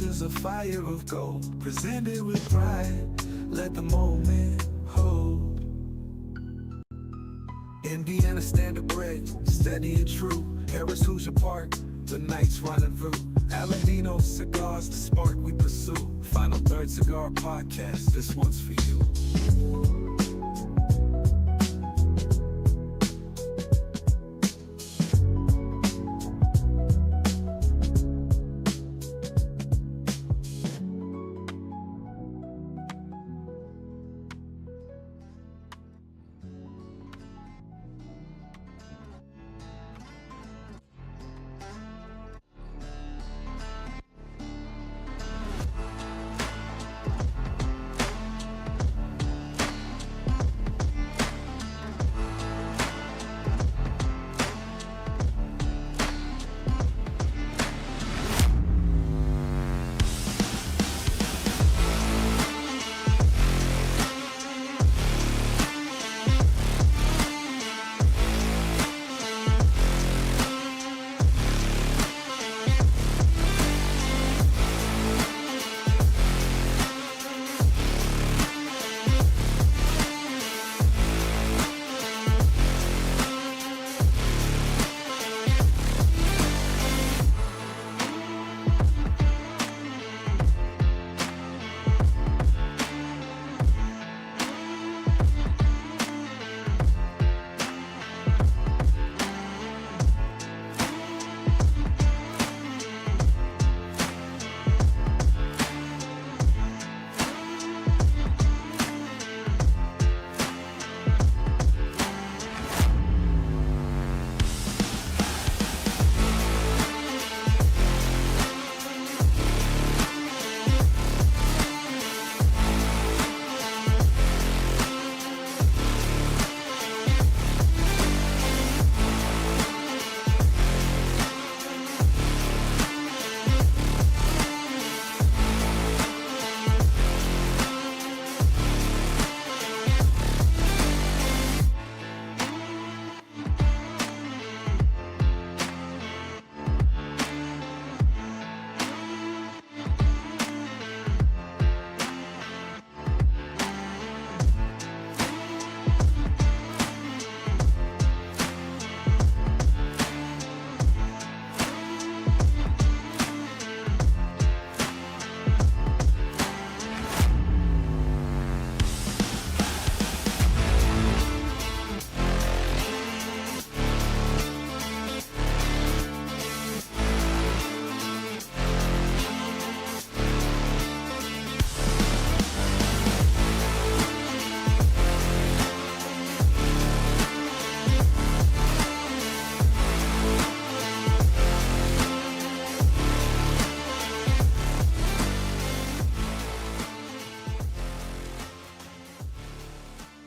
is a fire of gold, presented with pride, let the moment hold. Indiana standard bred, steady and true. Harris, Hoosier Park, the night's rendezvous. Aladino Cigars, the spark we pursue. Final Third Cigar Podcast, this one's for you.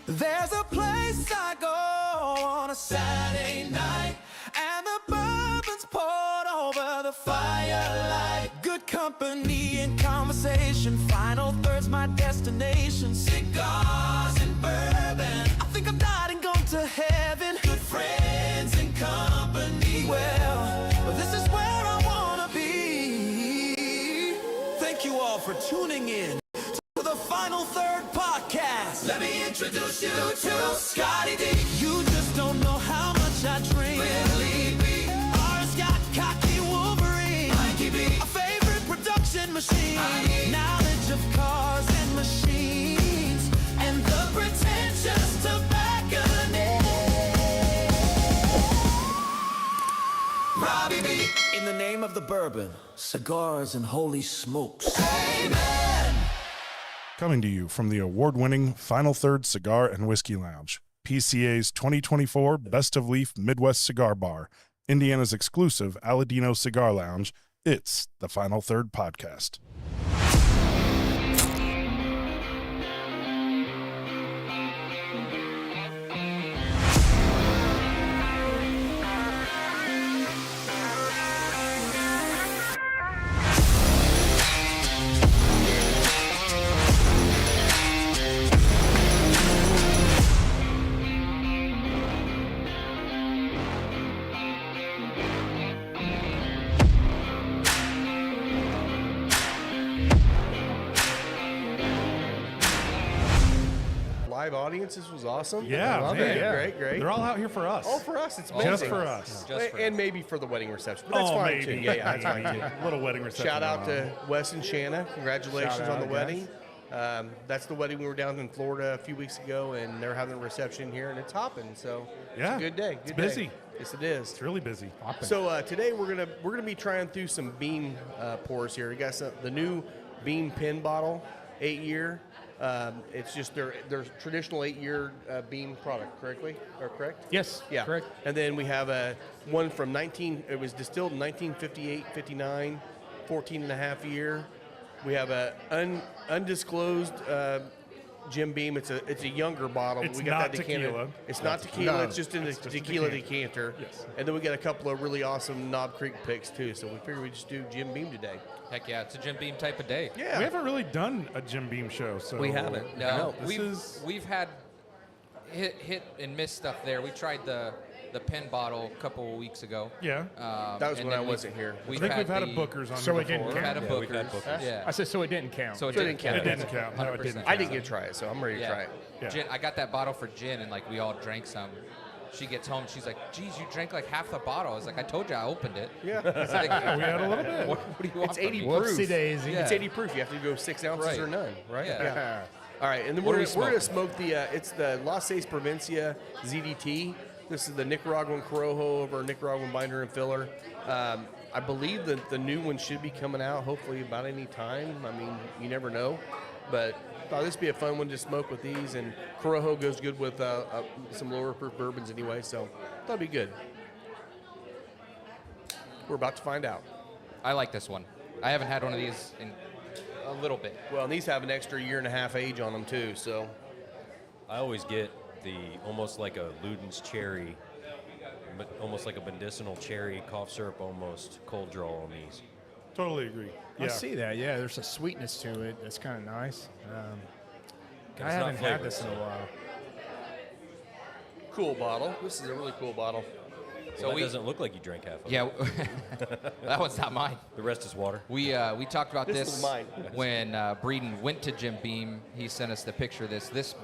There's a place I go on a Saturday night, and the bourbon's poured over the firelight. Good company and conversation, Final Third's my destination. Cigars and bourbon, I think I've died and gone to heaven. Good friends and company, well, this is where I wanna be. Thank you all for tuning in to the Final Third Podcast. Let me introduce you to Scotty D. You just don't know how much I drink. Willie B. R. Scott, Cocky Wolverine. Mikey B. A favorite production machine. Knowledge of cars and machines, and the pretentious tobacconist. Robbie B. In the name of the bourbon, cigars, and holy smokes. Amen. Coming to you from the award-winning Final Third Cigar and Whiskey Lounge, PCA's 2024 Best of Leaf Midwest Cigar Bar, Indiana's exclusive Aladino Cigar Lounge, it's the Final Third Podcast. live audience. This was awesome. Yeah, I love man. it. Yeah. Great. They're all out here for us. All for us. It's amazing. Just for us. And maybe for the wedding reception. But that's Oh, fine, maybe. too. Yeah, that's fine, too. Little wedding reception. Shout out going on. to Wes and Shanna. Congratulations Shout on the out, wedding. That's the wedding we were down in Florida a few weeks ago, and they're having a reception here, and it's hopping. So Yeah, it's a good day. it's Good busy. Day. Yes, it is. It's really busy. So today we're gonna be trying through some bean pours here. We got the new bean pin bottle, 8-year. It's just their traditional 8-year bean product, correct? Yes. Yeah. Correct. And then we have one from it was distilled in 1958, 59, 14 and a half year. We have a undisclosed Jim Beam. It's a younger bottle. It's we got not that decanter. tequila. It's not tequila. No. It's just in the It's just a tequila decanter. decanter. Yes. And then we got a couple of really awesome Knob Creek picks too. So we figured we'd just do Jim Beam today. Heck yeah, it's a Jim Beam type of day. Yeah. We haven't really done a Jim Beam show, so We haven't. No, this we've had hit and miss stuff there. We tried the pin bottle a couple of weeks ago. Yeah. That was and when I then wasn't here. I think we've had a Booker's on So here it didn't before. We've had a Yeah, Booker's. we've had Booker's. Yeah. I said so it didn't count. So it So didn't count. It didn't count. No, it 100%. didn't I didn't get to try it, so I'm ready to try it. Yeah. Gin, I got that bottle for Gin, and like we all drank some. She gets home, she's like, "Geez, you drank like half the bottle." I was like, "I told you, I opened it." Yeah. It's like, We had a little bit. what do you want? It's from 80 me? proof. Whoopsie daisy. Yeah. It's 80 proof. You have to go 6 ounces Right. or none, right? Yeah. All right, and then What we're are we gonna smoke the it's the Las Seis Provincia ZDT. This is the Nicaraguan Corojo over Nicaraguan binder and filler. I believe that the new one should be coming out hopefully about any time. I mean, you never know, but thought this would be a fun one to smoke with these. And Corojo goes good with some lower proof bourbons anyway, so thought it'd be good. We're about to find out. I like this one. I haven't had one of these in a little bit. Well, and these have an extra 1.5 years age on them too, so. I always get the almost like a Luden's cherry, but almost like a medicinal cherry cough syrup, almost cold draw on these. Totally agree. I Yeah. see that. Yeah, there's a sweetness to it. That's kind of nice. I not haven't had flavored, this in a so- while. Cool bottle. This is a really cool bottle. So Well, we, that doesn't look like you drank half of it. yeah, that one's not mine. The rest is water. We talked about This this is mine. when Breeden went to Jim Beam. He sent us the picture of this. This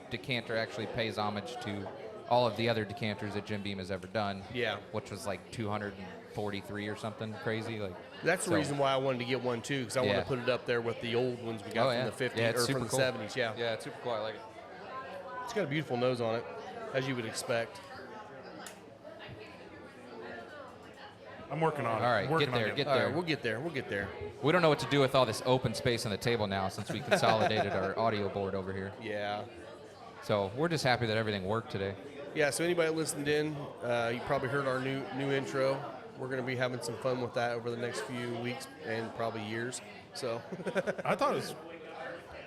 decanter actually pays homage to all of the other decanters that Jim Beam has ever done. Yeah. Which was like 243 or something crazy. Like That's the so- reason why I wanted to get one too, because I want Yeah. to put it up there with the old ones we got Oh, from yeah. the 50s Yeah, it's or from super the cool. 70s. Yeah. Yeah, it's super cool. I like it. It's got a beautiful nose on it, as you would expect. I'm working on it. All right, I'm working get there, on it. get All there. right, we'll get there. We'll get there. We don't know what to do with all this open space on the table now since we consolidated our audio board over here. Yeah. So we're just happy that everything worked today. Yeah. So anybody listened in, you probably heard our new intro. We're going to be having some fun with that over the next few weeks and probably years. So. I thought it was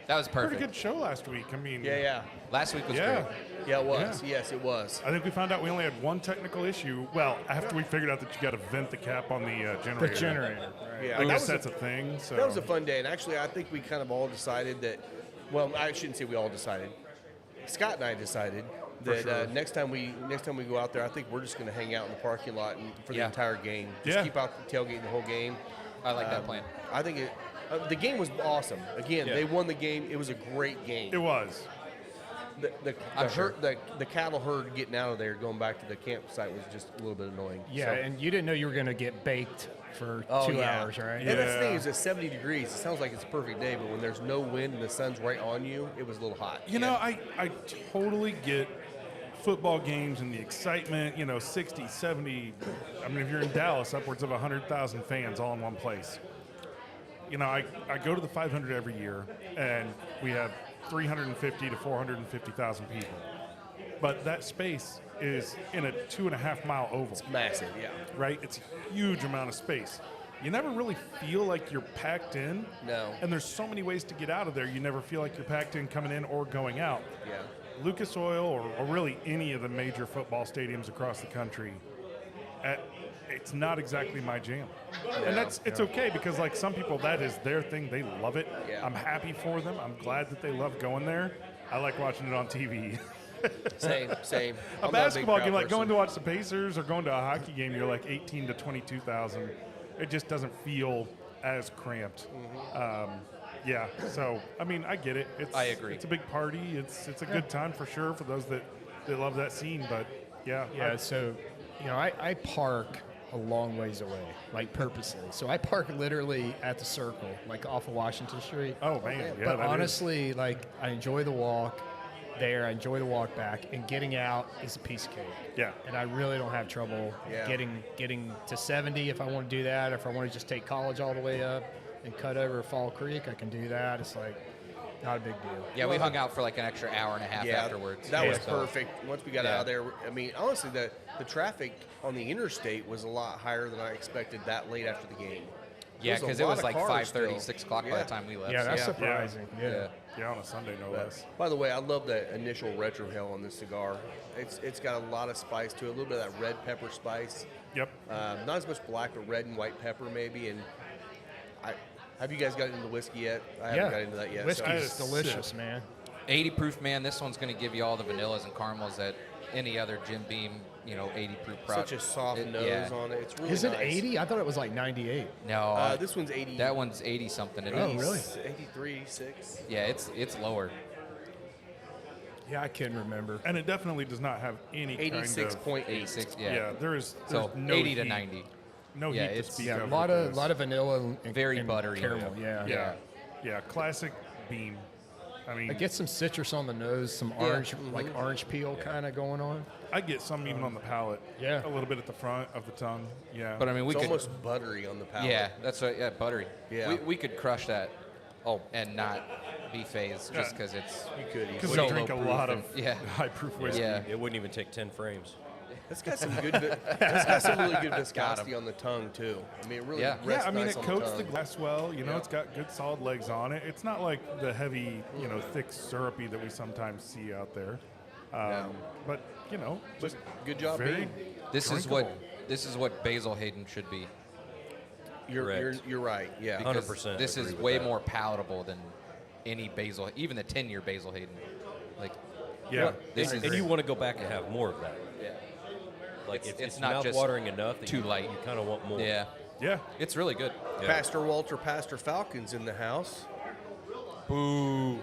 That was a pretty perfect. good show last week. I mean, Yeah. Last week was yeah. great. Yeah, it was. Yeah. Yes, it was. I think we found out we only had one technical issue. Well, after we figured out that you got to vent the cap on the generator. The generator. Right. Yeah. I that guess was that's a thing. So That was a fun day, and actually, I think we kind of all decided that. Well, I shouldn't say we all decided. Scott and I decided that sure. next time we go out there, I think we're just going to hang out in the parking lot for the Yeah. entire game. Just Yeah. keep out the tailgate the whole game. I like that plan. I think the game was awesome. Again, Yeah. they won the game. It was a great game. It was. I'm sure. The cattle herd getting out of there, going back to the campsite, was just a little bit annoying. Yeah, So- and you didn't know you were going to get baked for Oh, 2 yeah. hours, right? And that's the thing Yeah. is, it's 70 degrees. It sounds like it's a perfect day, but when there's no wind and the sun's right on you, it was a little hot. You know, I totally get football games and the excitement, 60, 70. I mean, if you're in Dallas, upwards of 100,000 fans all in one place. I go to the 500 every year, and we have 350 to 450,000 people. But that space is in a 2.5-mile oval, Massive, yeah. right? It's a huge amount of space. You never really feel like you're packed in. No. And there's so many ways to get out of there. You never feel like you're packed in coming in or going out. Yeah. Lucas Oil or really any of the major football stadiums across the country, it's not exactly my jam. And it's okay because like some people, that is their thing. They love it. Yeah. I'm happy for them. I'm glad that they love going there. I like watching it on TV. Same. A I'm not basketball big game, crowd like going person. to watch the Pacers or going to a hockey game, you're like 18 to 22,000. It just doesn't feel as cramped. Yeah. So I mean, I get it. I agree. It's a big party. It's a good time for sure for those that love that scene. But yeah. Yeah, so, I park a long ways away, like purposely. So I park literally at the circle, like off of Washington Street. Oh man. Yeah. But that is. honestly, like, I enjoy the walk there. I enjoy the walk back, and getting out is a piece of cake. Yeah. And I really don't have trouble getting to 70 if I want to do that. If I want to just take College all the way up and cut over Fall Creek, I can do that. It's like not a big deal. Yeah, we hung out for like an extra hour and a half afterwards. That was So- perfect. Once we got out of there, I mean, honestly, the traffic on the interstate was a lot higher than I expected that late after the game. Yeah, There's a because it lot was of like cars 5:30, still. 6 o'clock by Yeah. the time we left. Yeah, that's so- surprising. Yeah. Yeah, on a Sunday, no less. By the way, I love the initial retrohale on this cigar. It's got a lot of spice to it, a little bit of that red pepper spice. Yep. Not as much black, but red and white pepper maybe. And have you guys got into whiskey yet? I haven't got into that yet. Whiskey's so- delicious, man. 80 proof, man. This one's going to give you all the vanillas and caramels that any other Jim Beam, 80 proof product. Such a soft nose on it. It's really Is it nice. 80? I thought it was like 98. No, This one's 80. that one's 80 something. Oh, really? 83, 6. Yeah, it's lower. Yeah, I can remember. And it definitely does not have any kind of 86.8. 86. Yeah, Yeah. there's So no 80 to heat. 90. No Yeah, heat to it's- speak Yeah, a of. lot with of this. lot of vanilla and Very and buttery. caramel. Yeah. Yeah, classic Beam. I mean, I get some citrus on the nose, some orange, like orange peel kind of going on. I get some even on the palate. Yeah. A little bit at the front of the tongue. Yeah. But I mean, we It's could. almost buttery on the palate. Yeah, that's right. Yeah, buttery. Yeah. We could crush that. And not be phased just because it's. You could because easily. we drink a low-proof lot and- of yeah. high proof whiskey. Yeah. It wouldn't even take 10 frames. It's got some good. It's got some really good viscosity on the tongue too. I mean, it really Yeah. rests Yeah, I mean, nice it on coats the tongue. glass well. Yeah. It's got good solid legs on it. It's not like the heavy, thick syrupy that we sometimes see out there. But, just Good job, very Beam. This is what Basil Hayden should be. Correct. You're right. Yeah. Because 100% this is agree with way that. more palatable than any Basil, even the 10-year Basil Hayden. Like, Yeah. this and is. you want to go back and have more of that. Yeah. Like It's- if it's it's not not just watering enough, that too you, light. You kind of want more. Yeah. Yeah. It's really good. Yeah. Pastor Walter, Pastor Falcon's in the house. Boo.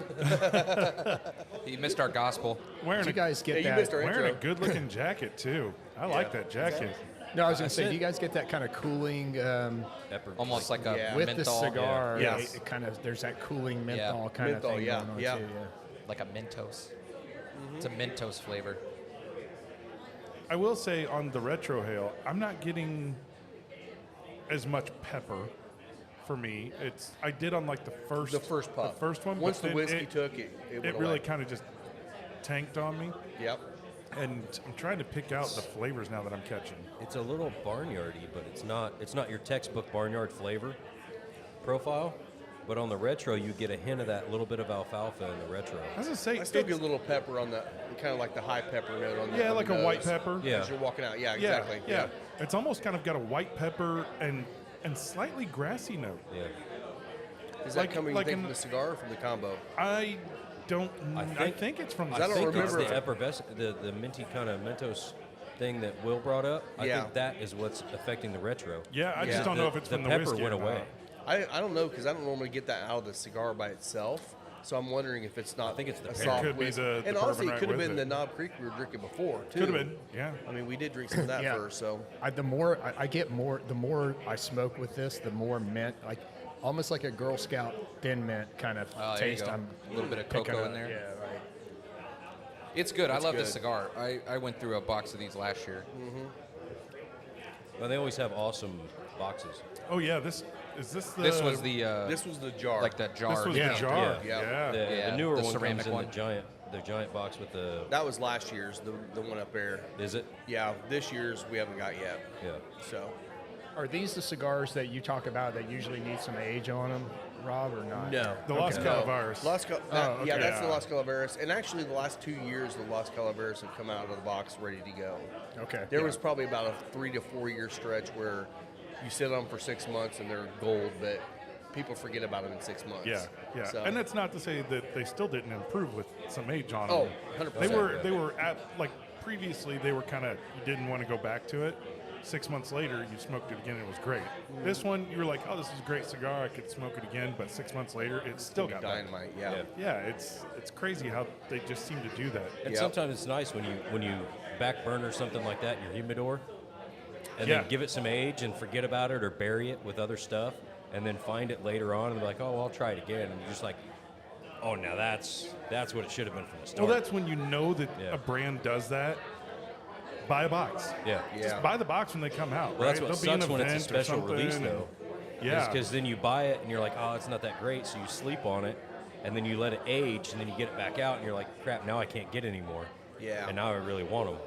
He missed our gospel. Wearing Did you guys get Yeah, you that? missed our wearing a intro. good-looking jacket, too. I like that jacket. No, I was going to say, do you guys get that kind of cooling Pepper. Almost like a Yeah. with menthol. the cigar? Yeah. It kind of there's that cooling menthol kind Menthol, of thing yeah, going on yeah. too. Yeah. Like a Mentos. It's a Mentos flavor. I will say on the retrohale, I'm not getting as much pepper for me. I did on like the first puff. The first one. Once but the then whiskey took it, it went really away. kind of just tanked on me. Yep. And I'm trying to pick out the flavors now that I'm catching. It's a little barnyardy, but it's not your textbook barnyard flavor profile. But on the retro, you get a hint of that little bit of alfalfa in the retro. I was gonna say, I still it's- get a little pepper on the kind of like the high pepper note on the yeah, on like the a white nose pepper. Yeah. As you're walking out. Yeah, yeah, exactly. yeah. It's almost kind of got a white pepper and slightly grassy note. Yeah. Is that Like- coming like you in think from the cigar or from the combo? I don't. I think- think it's from the. I don't think remember it's if- the effervescent, the minty kind of Mentos thing that Will brought up. I Yeah. think that is what's affecting the retro. Yeah, I Yeah. just don't know if it's the from the pepper whiskey. went or not. away. I don't know because I don't normally get that out of the cigar by itself. So I'm wondering if it's not. I think it's the a pepper. soft It could be whiskey. the and honestly, bourbon it right could have with been it. the Knob Creek we were drinking before too. Could have been. Yeah. I mean, we did drink some of that Yeah. first. So The more I get more, the more I smoke with this, the more mint, like almost like a Girl Scout thin mint kind of Oh, there you taste. go. I'm A little bit of picking cocoa up. in there. Yeah, right. It's good. I It's love good. this cigar. I went through a box of these last year. Well, they always have awesome boxes. Oh yeah. This the. This was the this was the jar. like the jar. This was Yeah. the jar. Yeah. Yeah. The, Yeah, the newer the one ceramic comes in one. the giant box with the. That was last year's, the one up there. Is it? Yeah, this year's we haven't got yet. Yeah. So Are these the cigars that you talk about that usually need some age on them, Rob, or not? no, The Las No. Calaveras. Yeah, okay. that's the Yeah. Las Calaveras. And actually, the last 2 years, the Las Calaveras have come out of the box ready to go. Okay. There was probably about a 3 to 4 year stretch where you sit on them for 6 months and they're gold, but people forget about them in 6 months. Yeah, yeah, So- and that's not to say that they still didn't improve with some age on Oh, them. 100%. They were at like previously they were kind of you didn't want to go back to it, 6 months later, you smoked it again, and it was great. This one, you were like, oh, this is a great cigar. I could smoke it again. But 6 months later, it's still got better. Dynamite. Yeah. Yeah, it's crazy how they just seem to do that. And Yep. sometimes it's nice when you back burner something like that in your humidor, and Yeah. then give it some age and forget about it or bury it with other stuff, and then find it later on and be like, oh, well, I'll try it again. And you're just like, oh, now that's what it should have been from the start. Well, that's when you know that Yeah. a brand does that. Buy a box. yeah. Just buy the box when they come out. Well, right? that's what There'll be an sucks when it's a event or special release, something, though. Yeah. Because then you buy it and you're like, oh, it's not that great, so you sleep on it, and then you let it age, and then you get it back out, and you're like, crap, now I can't get any more. Yeah. And now I really want them.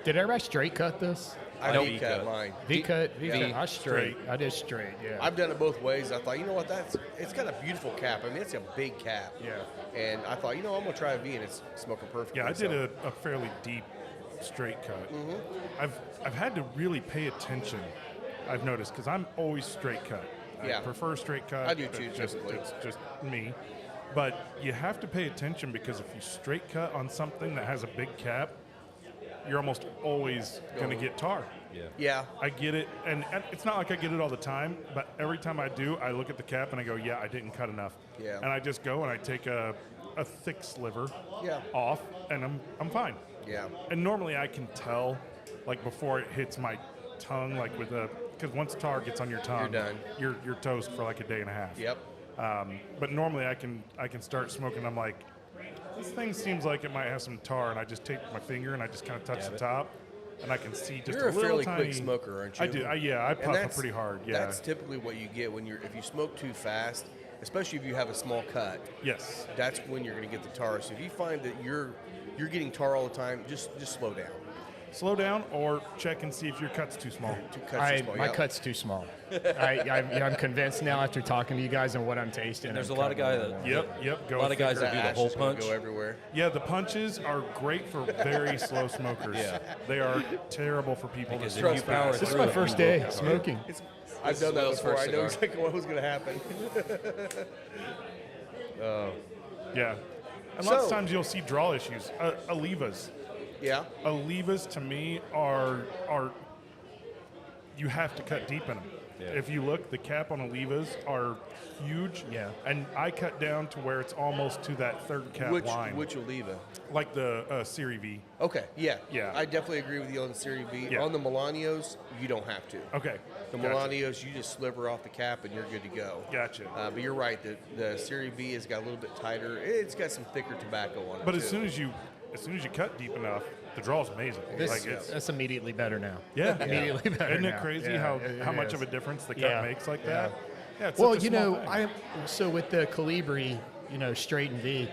Did everybody straight cut this? I No, V-cut V-cut. mine. V-cut? Yeah. V-cut. I straight. I did straight, yeah. I've done it both ways. I thought, you know what, it's got a beautiful cap. I mean, it's a big cap. Yeah. And I thought, you know, I'm gonna try a V, and it's smoking perfectly. Yeah, I did so. a fairly deep straight cut. Mm-hmm. I've had to really pay attention. I've noticed because I'm always straight cut. Yeah. I prefer straight cut. I do too, It's just, typically. it's just me. But you have to pay attention because if you straight cut on something that has a big cap, you're almost always going to get tar. Yeah. Yeah. I get it, and it's not like I get it all the time, but every time I do, I look at the cap and I go, yeah, I didn't cut enough. Yeah. And I just go and I take a thick sliver Yeah. off, and I'm fine. Yeah. And normally I can tell, like before it hits my tongue, like with because once tar gets on your tongue, done. You're toast for like a day and a half. Yep. But normally I can start smoking. I'm like, this thing seems like it might have some tar, and I just take my finger and I just kind of touch Dab the it. top, and I can see just You're a little fairly tiny, quick smoker, aren't you? I do. I And puff that's- pretty hard. Yeah. That's typically what you get if you smoke too fast, especially if you have a small cut. Yes. That's when you're going to get the tar. So if you find that you're getting tar all the time, just slow down. Slow down or check and see if your cut's too small. Two cuts too small. My yeah. cut's too small. I'm convinced now after talking to you guys and what I'm tasting. There's I'm a lot of cutting guys it. that Yep. Go a lot of guys that do the ash hole is gonna punch. go everywhere. Yeah, the punches are great for very slow smokers. Yeah. They are terrible for people Because that if you smoke power fast. This is through my it, first you day will. smoking. I've done that Will's before. I first know cigar. exactly what was going to happen. Yeah. And lots of So- times you'll see draw issues. Olivas. Yeah. Olivas to me are you have to cut deep in them. Yeah. If you look, the cap on Olivas are huge. Yeah. And I cut down to where it's almost to that third cap line. Which Oliva? Like the Serie V. Okay. Yeah. Yeah. I definitely agree with you on the Serie B. Yeah. On the Milanios, you don't have to. Okay. The Gotcha. Milanios, you just sliver off the cap and you're good to go. Gotcha. But you're right. The Serie B has got a little bit tighter. It's got some thicker tobacco on it. But too. as soon as you cut deep enough, the draw's amazing. That's immediately better now. Yeah. Immediately better Isn't it now. crazy Yeah, how it much is. of a difference the cut Yeah. makes like Yeah. that? Yeah, it's Well, such a you small know, thing. so with the Calibri, straight and V,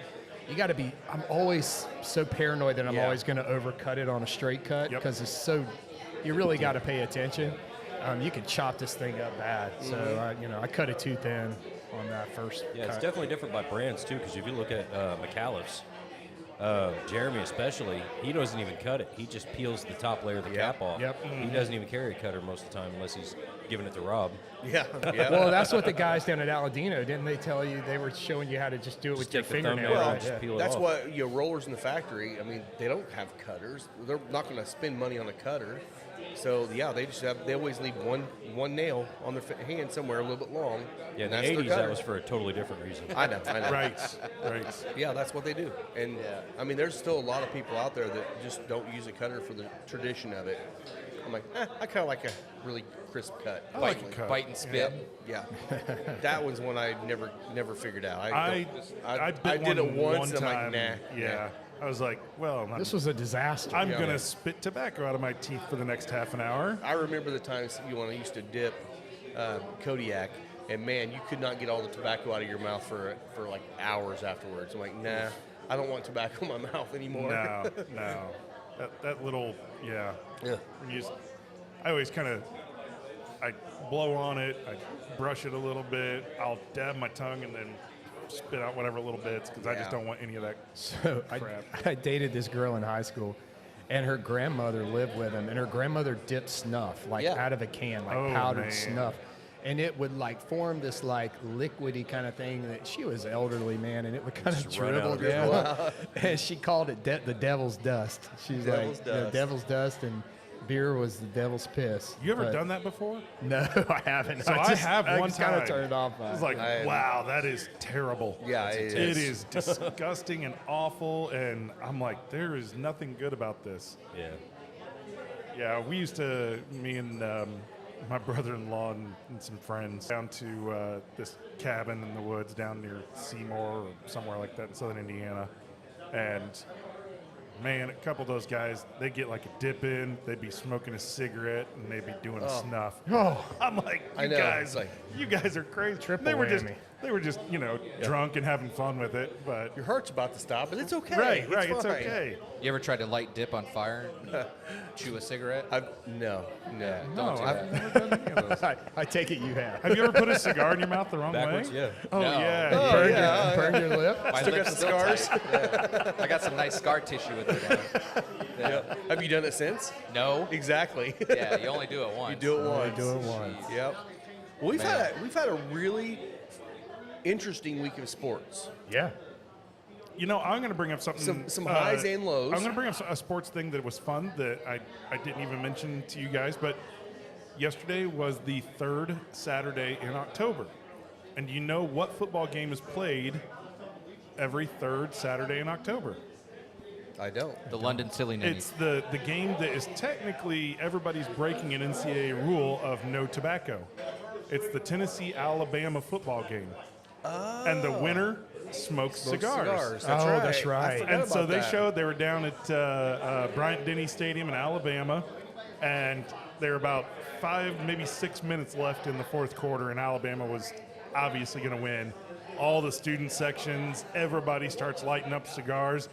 you got to be. I'm always so paranoid that I'm Yeah. always going to overcut it on a straight cut Yep. because it's so. You really got to pay attention. You can chop this thing up bad. So I cut it too thin on that first. Yeah, it's cut. definitely different by brands too. Because if you look at McAuliffe's, Jeremy especially, he doesn't even cut it. He just peels the top layer of the cap off. Yep. He doesn't even carry a cutter most of the time unless he's giving it to Rob. Yeah. Yeah. Well, that's what the guys down at Aladino didn't they tell you? They were showing you how to just do it with your take the fingernail. thumbnail Well, and just peel it that's off. what rollers in the factory. I mean, they don't have cutters. They're not going to spend money on a cutter. So yeah, they always leave one nail on their hand somewhere a little bit long. Yeah, in and the that's their 80s that cutter. was for a totally different reason. I know. Right. Yeah, that's what they do. And I mean, there's still a lot of people out there that just don't use a cutter for the tradition of it. I'm like, I kind of like a really crisp cut. I like a Bite- cut. Bite and spit. Yeah, that was one I never figured out. I bit did it one once. And I'm time. like, nah. Yeah. I was like, well, This was a disaster. I'm Yeah. going to spit tobacco out of my teeth for the next half an hour. I remember the times when I used to dip Kodiak, and man, you could not get all the tobacco out of your mouth for like hours afterwards. I'm like, nah, I don't want tobacco in my mouth anymore. No. That little, yeah. Yeah. I always kind of, I blow on it, I brush it a little bit, I'll dab my tongue and then spit out whatever little bits because I just Yeah. don't want any of that. So Crap. I dated this girl in high school, and her grandmother lived with him, and her grandmother dipped snuff like Yeah. out of a can, like Oh, powdered man. snuff, and it would like form this like liquidy kind of thing. That she was elderly, man, and it would kind of Just run out dribble of your down. And she called it the devil's dust. She's Devil's like dust. the devil's dust, and beer was the devil's piss. You ever but- done that before? No, I haven't. So I have one kind time. of turned off by It's it. like, wow, that is terrible. Yeah, it It is disgusting and awful, and I'm like, there is nothing good about this. Yeah. Yeah, we used to, me and my brother-in-law and some friends, down to this cabin in the woods down near Seymour or somewhere like that in southern Indiana. And man, a couple of those guys, they get like a dip in, they'd be smoking a cigarette, and they'd be doing a snuff. Oh, I'm like, I you know, guys, it's like- you guys are crazy. Triple they were whammy. they were just, drunk and having fun with it. But Your heart's about to stop, but it's okay. right, It's fine. okay. You ever tried to light dip on fire and chew a cigarette? No. Yeah, No, don't do I've that. never done any of those. I take it you have. Have you ever put a cigar in your mouth the wrong Backwards, way? yeah. Oh No. yeah. Oh, Burn, yeah, your, burn your lip. My Still got lips the still scars? tight. Yeah. I got some nice scar tissue with it. Yeah. Have you done it since? No. Exactly. Yeah, you only do it once. You do it once. do it once. Yep. Well, we've Man. had a really interesting week of sports. Yeah. I'm going to bring up something. Some highs and lows. I'm going to bring up a sports thing that was fun that I didn't even mention to you guys, but yesterday was the third Saturday in October. And do you know what football game is played every third Saturday in October? I don't. The London Silly Ninnies. It's the game that is technically everybody's breaking an NCAA rule of no tobacco. It's the Tennessee-Alabama football game. Oh. And the winner smokes cigars. That's Oh, right. that's right. I forgot And so about they that. showed they were down at Bryant-Denny Stadium in Alabama, and there were about 5, maybe 6 minutes left in the fourth quarter, and Alabama was obviously going to win. All the student sections, everybody starts lighting up cigars.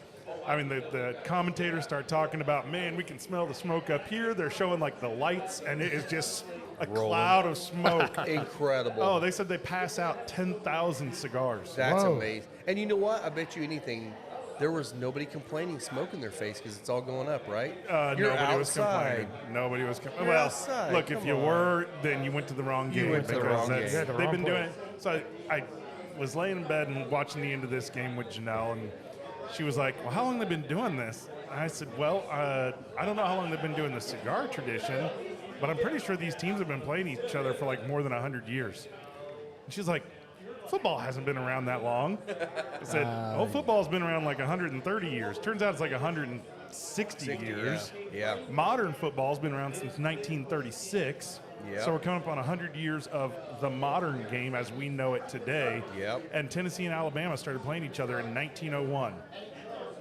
I mean, the commentators start talking about, man, we can smell the smoke up here. They're showing like the lights, and it is just a cloud of smoke. Incredible. Oh, they said they pass out 10,000 cigars. That's Whoa. amazing. And you know what? I bet you anything, there was nobody complaining smoke in their face because it's all going up, right? You're Nobody was outside. complaining. Nobody was complaining. You're Well, outside. look, if Come you on. were, then you went to the wrong game. went to the because wrong that's- game. Yeah, the They've wrong been doing place. it. So I was laying in bed and watching the end of this game with Janelle, and she was like, well, how long have they been doing this? And I said, well, I don't know how long they've been doing the cigar tradition, but I'm pretty sure these teams have been playing each other for like more than 100 years. And she's like, football hasn't been around that long. I said, football's been around like 130 years. Turns out it's like 160 years. Yeah. Modern football's been around since 1936. Yep. So we're coming up on 100 years of the modern game as we know it today. Yep. And Tennessee and Alabama started playing each other in 1901.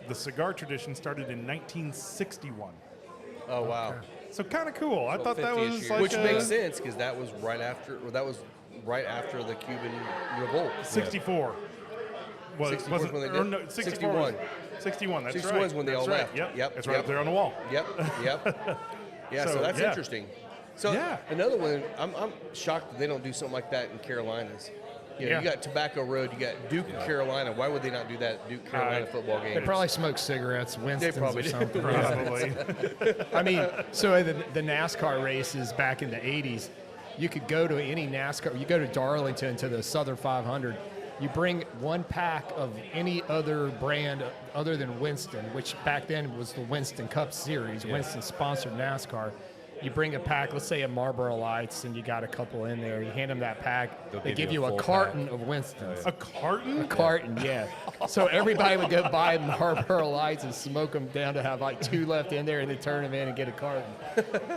The cigar tradition started in 1961. Oh, wow. So kind of cool. I thought that 50-ish was years. like Which makes sense because that was right after the Cuban Revolt. 64. 64 is when they did? or no, 64 was- 61, that's 61 right. is when they That's all right. left. Yep. Yep, It's right yep. up there on the wall. Yep, yep. Yeah, so So, that's yeah. interesting. So Yeah. another one, I'm shocked that they don't do something like that in Carolinas. You know, Yeah. you got Tobacco Road, you got Duke and Carolina. Why would they not do that at Duke Carolina football game? They probably smoke cigarettes, Winston's probably or do. something. Probably. I mean, so the NASCAR races back in the 80s, you could go to any NASCAR, you go to Darlington to the Southern 500, you bring one pack of any other brand other than Winston, which back then was the Winston Cup Series. Winston sponsored NASCAR. You bring a pack, let's say a Marlboro Lights, and you got a couple in there. You hand them that pack. They'll They give give you you a a full carton of Winston's. A carton? A carton, yeah. So everybody would go buy Marlboro Lights and smoke them down to have like 2 left in there, and then turn them in and get a carton.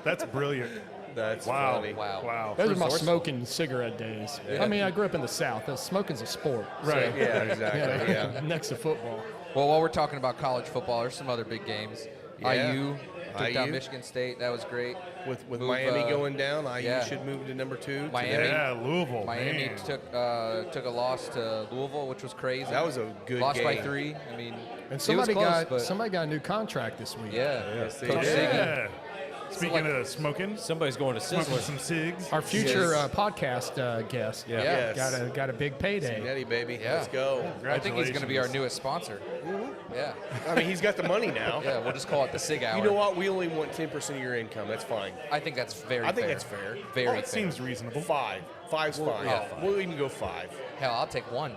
That's brilliant. That's Wow. funny. Wow. Wow. Those are my Resourceful. smoking cigarette days. I mean, I grew up in the South. Smoking's a sport. Right. Yeah, exactly. Yeah. Next to football. Well, while we're talking about college football, there's some other big games. Yeah. IU took down IU. Michigan State. That was great. With Move, Miami going down, IU yeah. should move to number 2. Miami. Yeah, Louisville. Miami man. took a loss to Louisville, which was crazy. That was a good lost by game. 3. I mean, And it was close, but somebody got a new contract this week. yeah. Yes, they Coach did. Siggy. Yeah. Speaking of smoking, Somebody's going to smoking Sizzler. some cigs. Our future Yes. podcast guest. Yeah. Yes. Got a big payday. Nettie, baby. Yeah. Let's go. I think he's going to be our newest sponsor. Yeah. I mean, he's got the money now. Yeah, we'll just call it the Sig Hour. You know what? We only want 10% of your income. That's fine. I think that's very I think fair. that's fair. Very That fair. seems reasonable. 5. 5's fine. yeah, 5. We'll even go 5. Hell, I'll take 1.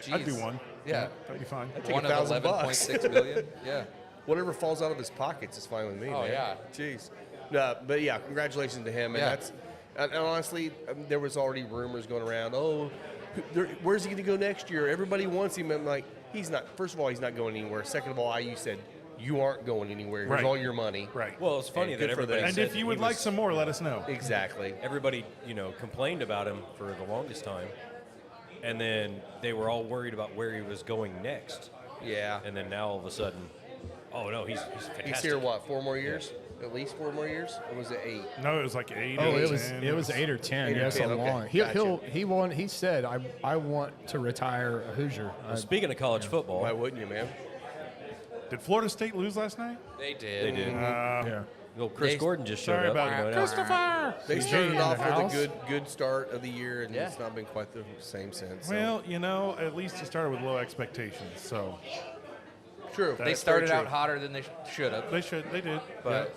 Jeez. I'd do one. Yeah. That'd be fine. Take One of $1,000 bucks. 11.6 million. Yeah. Whatever falls out of his pockets is fine with me, Oh, man. yeah. Jeez. But yeah, congratulations to him. And Yeah. that's and honestly, there was already rumors going around. Oh, where's he going to go next year? Everybody wants him. I'm like, he's not. First of all, he's not going anywhere. Second of all, IU said you aren't going anywhere. Here's Right. all your money. Right. Well, it's funny And that good for everybody them. And said if that you he would like was- some more, let us know. Exactly. everybody, complained about him for the longest time, and then they were all worried about where he was going next, Yeah. and then now all of a sudden, oh no, he's fantastic. He's here, what, 4 more years? At least 4 more years? Or was it 8? No, it was like 8. Oh, or it was 10. 8 or 10. 8 or Yes, 10, a okay. long. Gotcha. He said, I want to retire a Hoosier. Well, speaking of college football, Why wouldn't you, man? Did Florida State lose last night? They did. they did. Yeah. Well, Chris They- Gordon just showed Sorry up. about you know, it. now- Christopher! They CJ started in off the with house? a good start of the year, and Yeah. it's not been quite the same since. So. Well, at least you started with low expectations. So true. They That's started very out true. hotter than they should have. they did. But,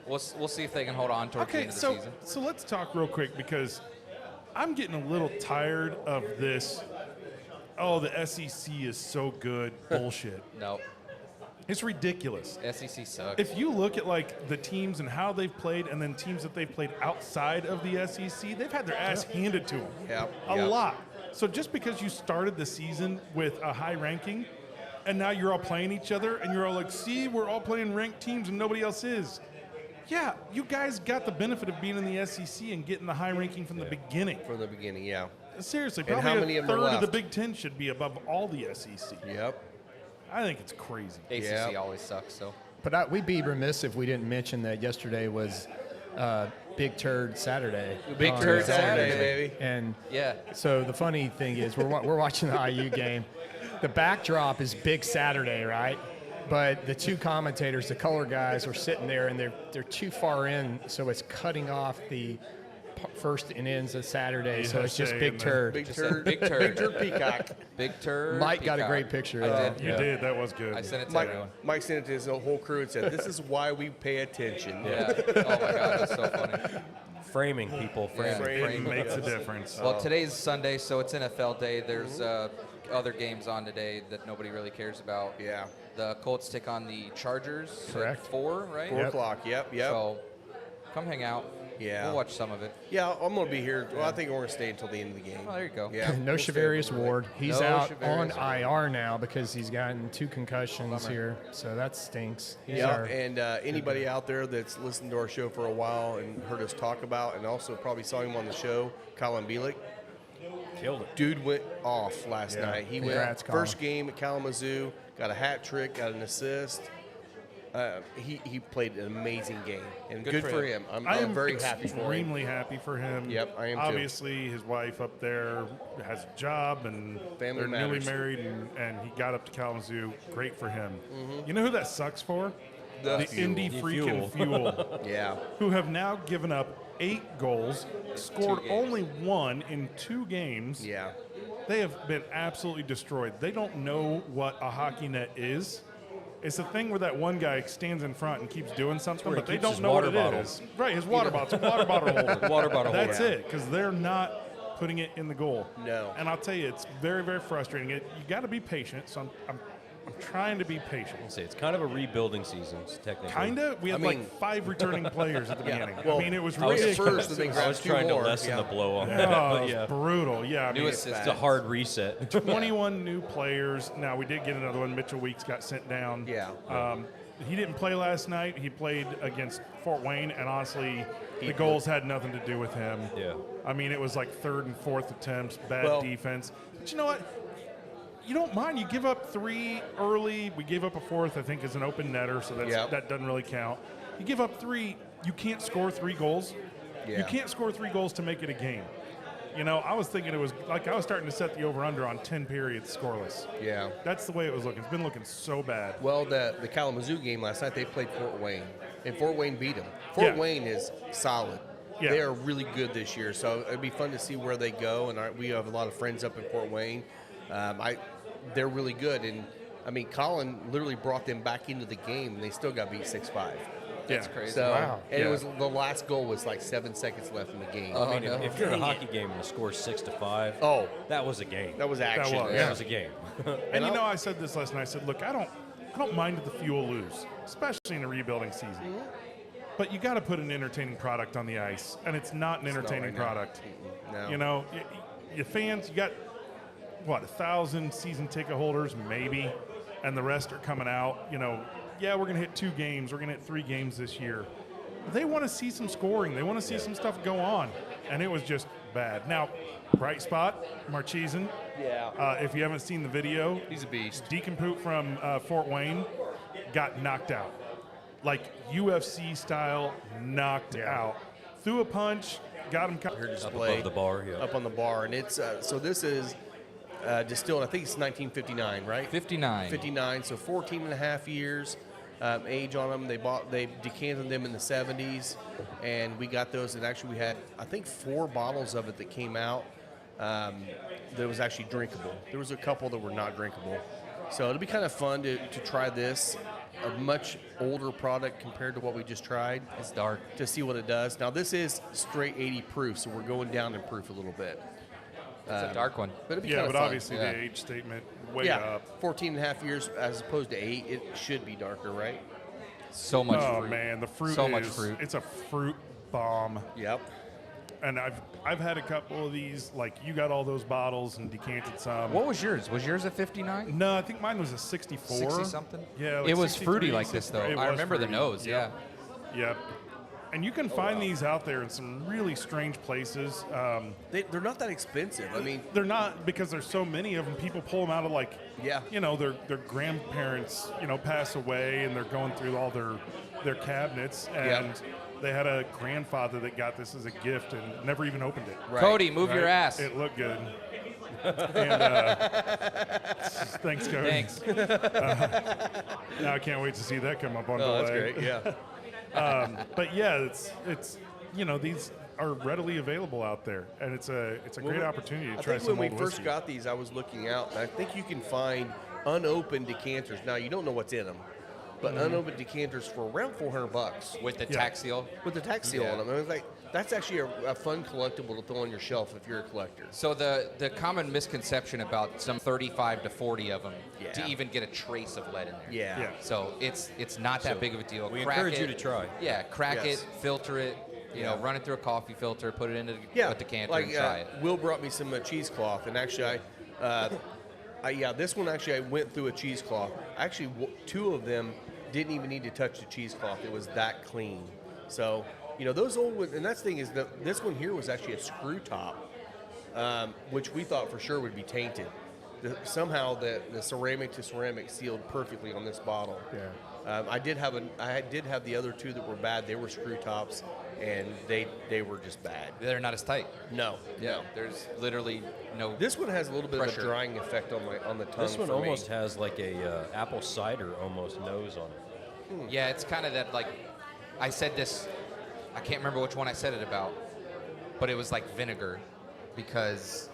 we'll see if they can hold on towards the Okay, end of the so season. so let's talk real quick because I'm getting a little tired of this. Oh, the SEC is so good bullshit. No, It's ridiculous. SEC sucks. If you look at like the teams and how they've played, and then teams that they've played outside of the SEC, they've had their ass handed to them. Yep, A yep. lot. So just because you started the season with a high ranking, and now you're all playing each other, and you're all like, see, we're all playing ranked teams and nobody else is. Yeah, you guys got the benefit of being in the SEC and getting the high ranking from the beginning. From the beginning, yeah. Seriously, And probably how many a of them third are of the left? Big Ten should be above all the SEC. Yep. I think it's crazy. ACC Yeah. always sucks, so. But we'd be remiss if we didn't mention that yesterday was Big Turd Saturday. Big on Turd television. Saturday, baby. And Yeah. so the funny thing is, we're watching the IU game. The backdrop is Big Saturday, right? But the two commentators, the color guys, are sitting there, and they're too far in, so it's cutting off the first and ends of Saturday. So it's just say Big in the- Turd. Big Just turd. a big turd. Big turd peacock. Big turd. Mike got a peacock. great picture I of that. did. You did. That was good. I sent it to Mike, everyone. Mike sent it to his whole crew and said, "This is why we pay attention." Yeah. Oh my God, that's so funny. Framing people, framing. Frame. It makes a difference. Well, today's Sunday, so it's NFL day. There's other games on today that nobody really cares about. Yeah. The Colts take on the Chargers. Correct. At 4, right? 4 o'clock. Yep. So come hang out. Yeah. We'll watch some of it. Yeah, I'm going to be here. Well, I think we're going to stay until the end of the game. Oh, there you go. Yeah. No we'll stay Shavarius over the Ward. He's No out Shavarius on IR now because he's gotten 2 concussions here. So that stinks. He's Yeah, our- and anybody out there that's listened to our show for a while and heard us talk about, and also probably saw him on the show, Colin Bielik. Killed it. Dude went off last Yeah. night. He Congrats, went first game at Kalamazoo, got a hat trick, got an assist. He played an amazing game, and good, for him. I'm very happy for him. Extremely happy for him. Yep, I am too. Obviously, his wife up there has a job, and Family they're newly matters. married, and he got up to Kalamazoo. Great for him. You know who that sucks for? The The Indy The freaking fuel, Yeah, who have now given up 8 goals, scored 2 games. only 1 in 2 games. yeah. They have been absolutely destroyed. They don't know what a hockey net is. It's a thing where that one guy stands in front and keeps doing something, where he but they keeps don't his know what water it bottle. is. Right, his water bottle. Water bottle holder. Water bottle That's holder. it, because they're not putting it in the goal. No. And I'll tell you, it's very, very frustrating. You got to be patient. So I'm trying to be patient. Say it's kind of a rebuilding season, technically. Kinda. We had I mean- like 5 returning players at the beginning. Well, I mean, it was I was ridiculous. first, and then I grabbed was 2 trying to more. lessen Yeah. the blow on Oh, that, it but was yeah, brutal. Yeah, I New mean, assistant. it's a hard reset. 21 new players. Now, we did get another one. Mitchell Weeks got sent down. Yeah. He didn't play last night. He played against Fort Wayne, and honestly, the He- goals had nothing to do with him. Yeah. I mean, it was like 3rd and 4th attempts, bad Well- defense. But you know what? You don't mind. You give up 3 early. We gave up a 4th, I think, as an open netter, so Yep. that doesn't really count. You give up 3, you can't score 3 goals. Yeah. You can't score 3 goals to make it a game. You know, I was thinking it was like I was starting to set the over-under on 10 periods scoreless. Yeah. That's the way it was looking. It's been looking so bad. Well, the Kalamazoo game last night, they played Fort Wayne, and Fort Wayne beat them. Fort Yeah. Wayne is solid. Yeah. They are really good this year, so it'd be fun to see where they go. And we have a lot of friends up in Fort Wayne. They're really good, and I mean, Colin literally brought them back into the game, and they still got beat 6-5. That's Yeah. crazy. So, Wow. and Yeah. it was the last goal was like 7 seconds left in the game. Oh, I mean, no. if you're in a hockey game and the score's 6-5, Oh. that was a game. That was action. was, That was a game. And you know, I said this last night. I said, look, I don't mind if the Fuel lose, especially in a rebuilding season. but you got to put an entertaining product on the ice, and it's not an entertaining right now. product. No. You know, your fans, you got, what, 1,000 season ticket holders, maybe, and the rest are coming out. You know, yeah, we're going to hit 2 games. We're going to hit 3 games this year. They want to see some scoring. They want to see some stuff go on, and it was just bad. Now, bright spot, Marchesan. Yeah. If you haven't seen the video, He's a beast. Deacon Poot from Fort Wayne got knocked out. Like UFC style, knocked out. Threw a punch, got him Her Up display above the bar, yeah. up on the bar, and it's so this is distilled. I think it's 1959, right? 59. 59. So 14 and a half years age on them. They decanted them in the 70s, and we got those. And actually, we had I think 4 bottles of it that came out that was actually drinkable. There was a couple that were not drinkable. So it'll be kind of fun to try this, a much older product compared to what we just tried. It's dark. To see what it does. Now this is straight 80 proof, so we're going down in proof a little bit. It's a dark one. But it'd be Yeah, kind but of fun. obviously Yeah. the age statement way Yeah, up. 14 and a half years as opposed to 8, it should be darker, right? So much Oh fruit. man, the fruit So is much fruit. it's a fruit bomb. Yep. And I've had a couple of these, like you got all those bottles and decanted some. What was yours? Was yours a 59? No, I think mine was a 64. 60 something? Yeah, like It was 63, fruity like this, though. 63. It I was remember the fruity. nose, Yep. Yep. And you can find these out there in some really strange places. They're not that expensive. I mean, They're not, because there's so many of them. People pull them out of, like, Yeah. you know, their grandparents, you know, pass away, and they're going through all their cabinets. And they had a grandfather that got this as a gift and never even opened it. right. Cody, move your Right? ass. It looked good. And thanks, Cody. Thanks. Now I can't wait to see that come up on Oh, that's delay. great. Yeah. But yeah, it's you know, these are readily available out there, and it's a great opportunity to I try think some when we old first whiskey. got these, I was looking out, and I think you can find unopened decanters. Now you don't know what's in them, but unopened decanters for around $400 With the Yeah. tax seal. with the tax seal Yeah. on them. And it's like that's actually a fun collectible to throw on your shelf if you're a collector. So the common misconception about some 35 to 40 of them Yeah. to even get a trace of lead in there. Yeah. Yeah. So it's not that big of a deal. We Crack encourage it. you to try. Yeah, crack Yes. it, filter it, you know, run it through a coffee filter, put it into Yeah, a decanter like and try it. Will brought me some cheesecloth, and actually, this one actually I went through a cheesecloth. Actually, 2 of them didn't even need to touch the cheesecloth; it was that clean. So, you know, those old ones, and that's the thing is that this one here was actually a screw top, which we thought for sure would be tainted. Somehow the ceramic to ceramic sealed perfectly on this bottle. Yeah. I did have the other 2 that were bad. They were screw tops, and they were just bad. They're not as tight. No, Yeah, no. there's literally no. This one has a little bit Pressure. of a drying effect on the tongue. This one for almost me. has like a apple cider almost nose on it. Yeah, it's kind of that, like, I said this, I can't remember which one I said it about, but it was like vinegar because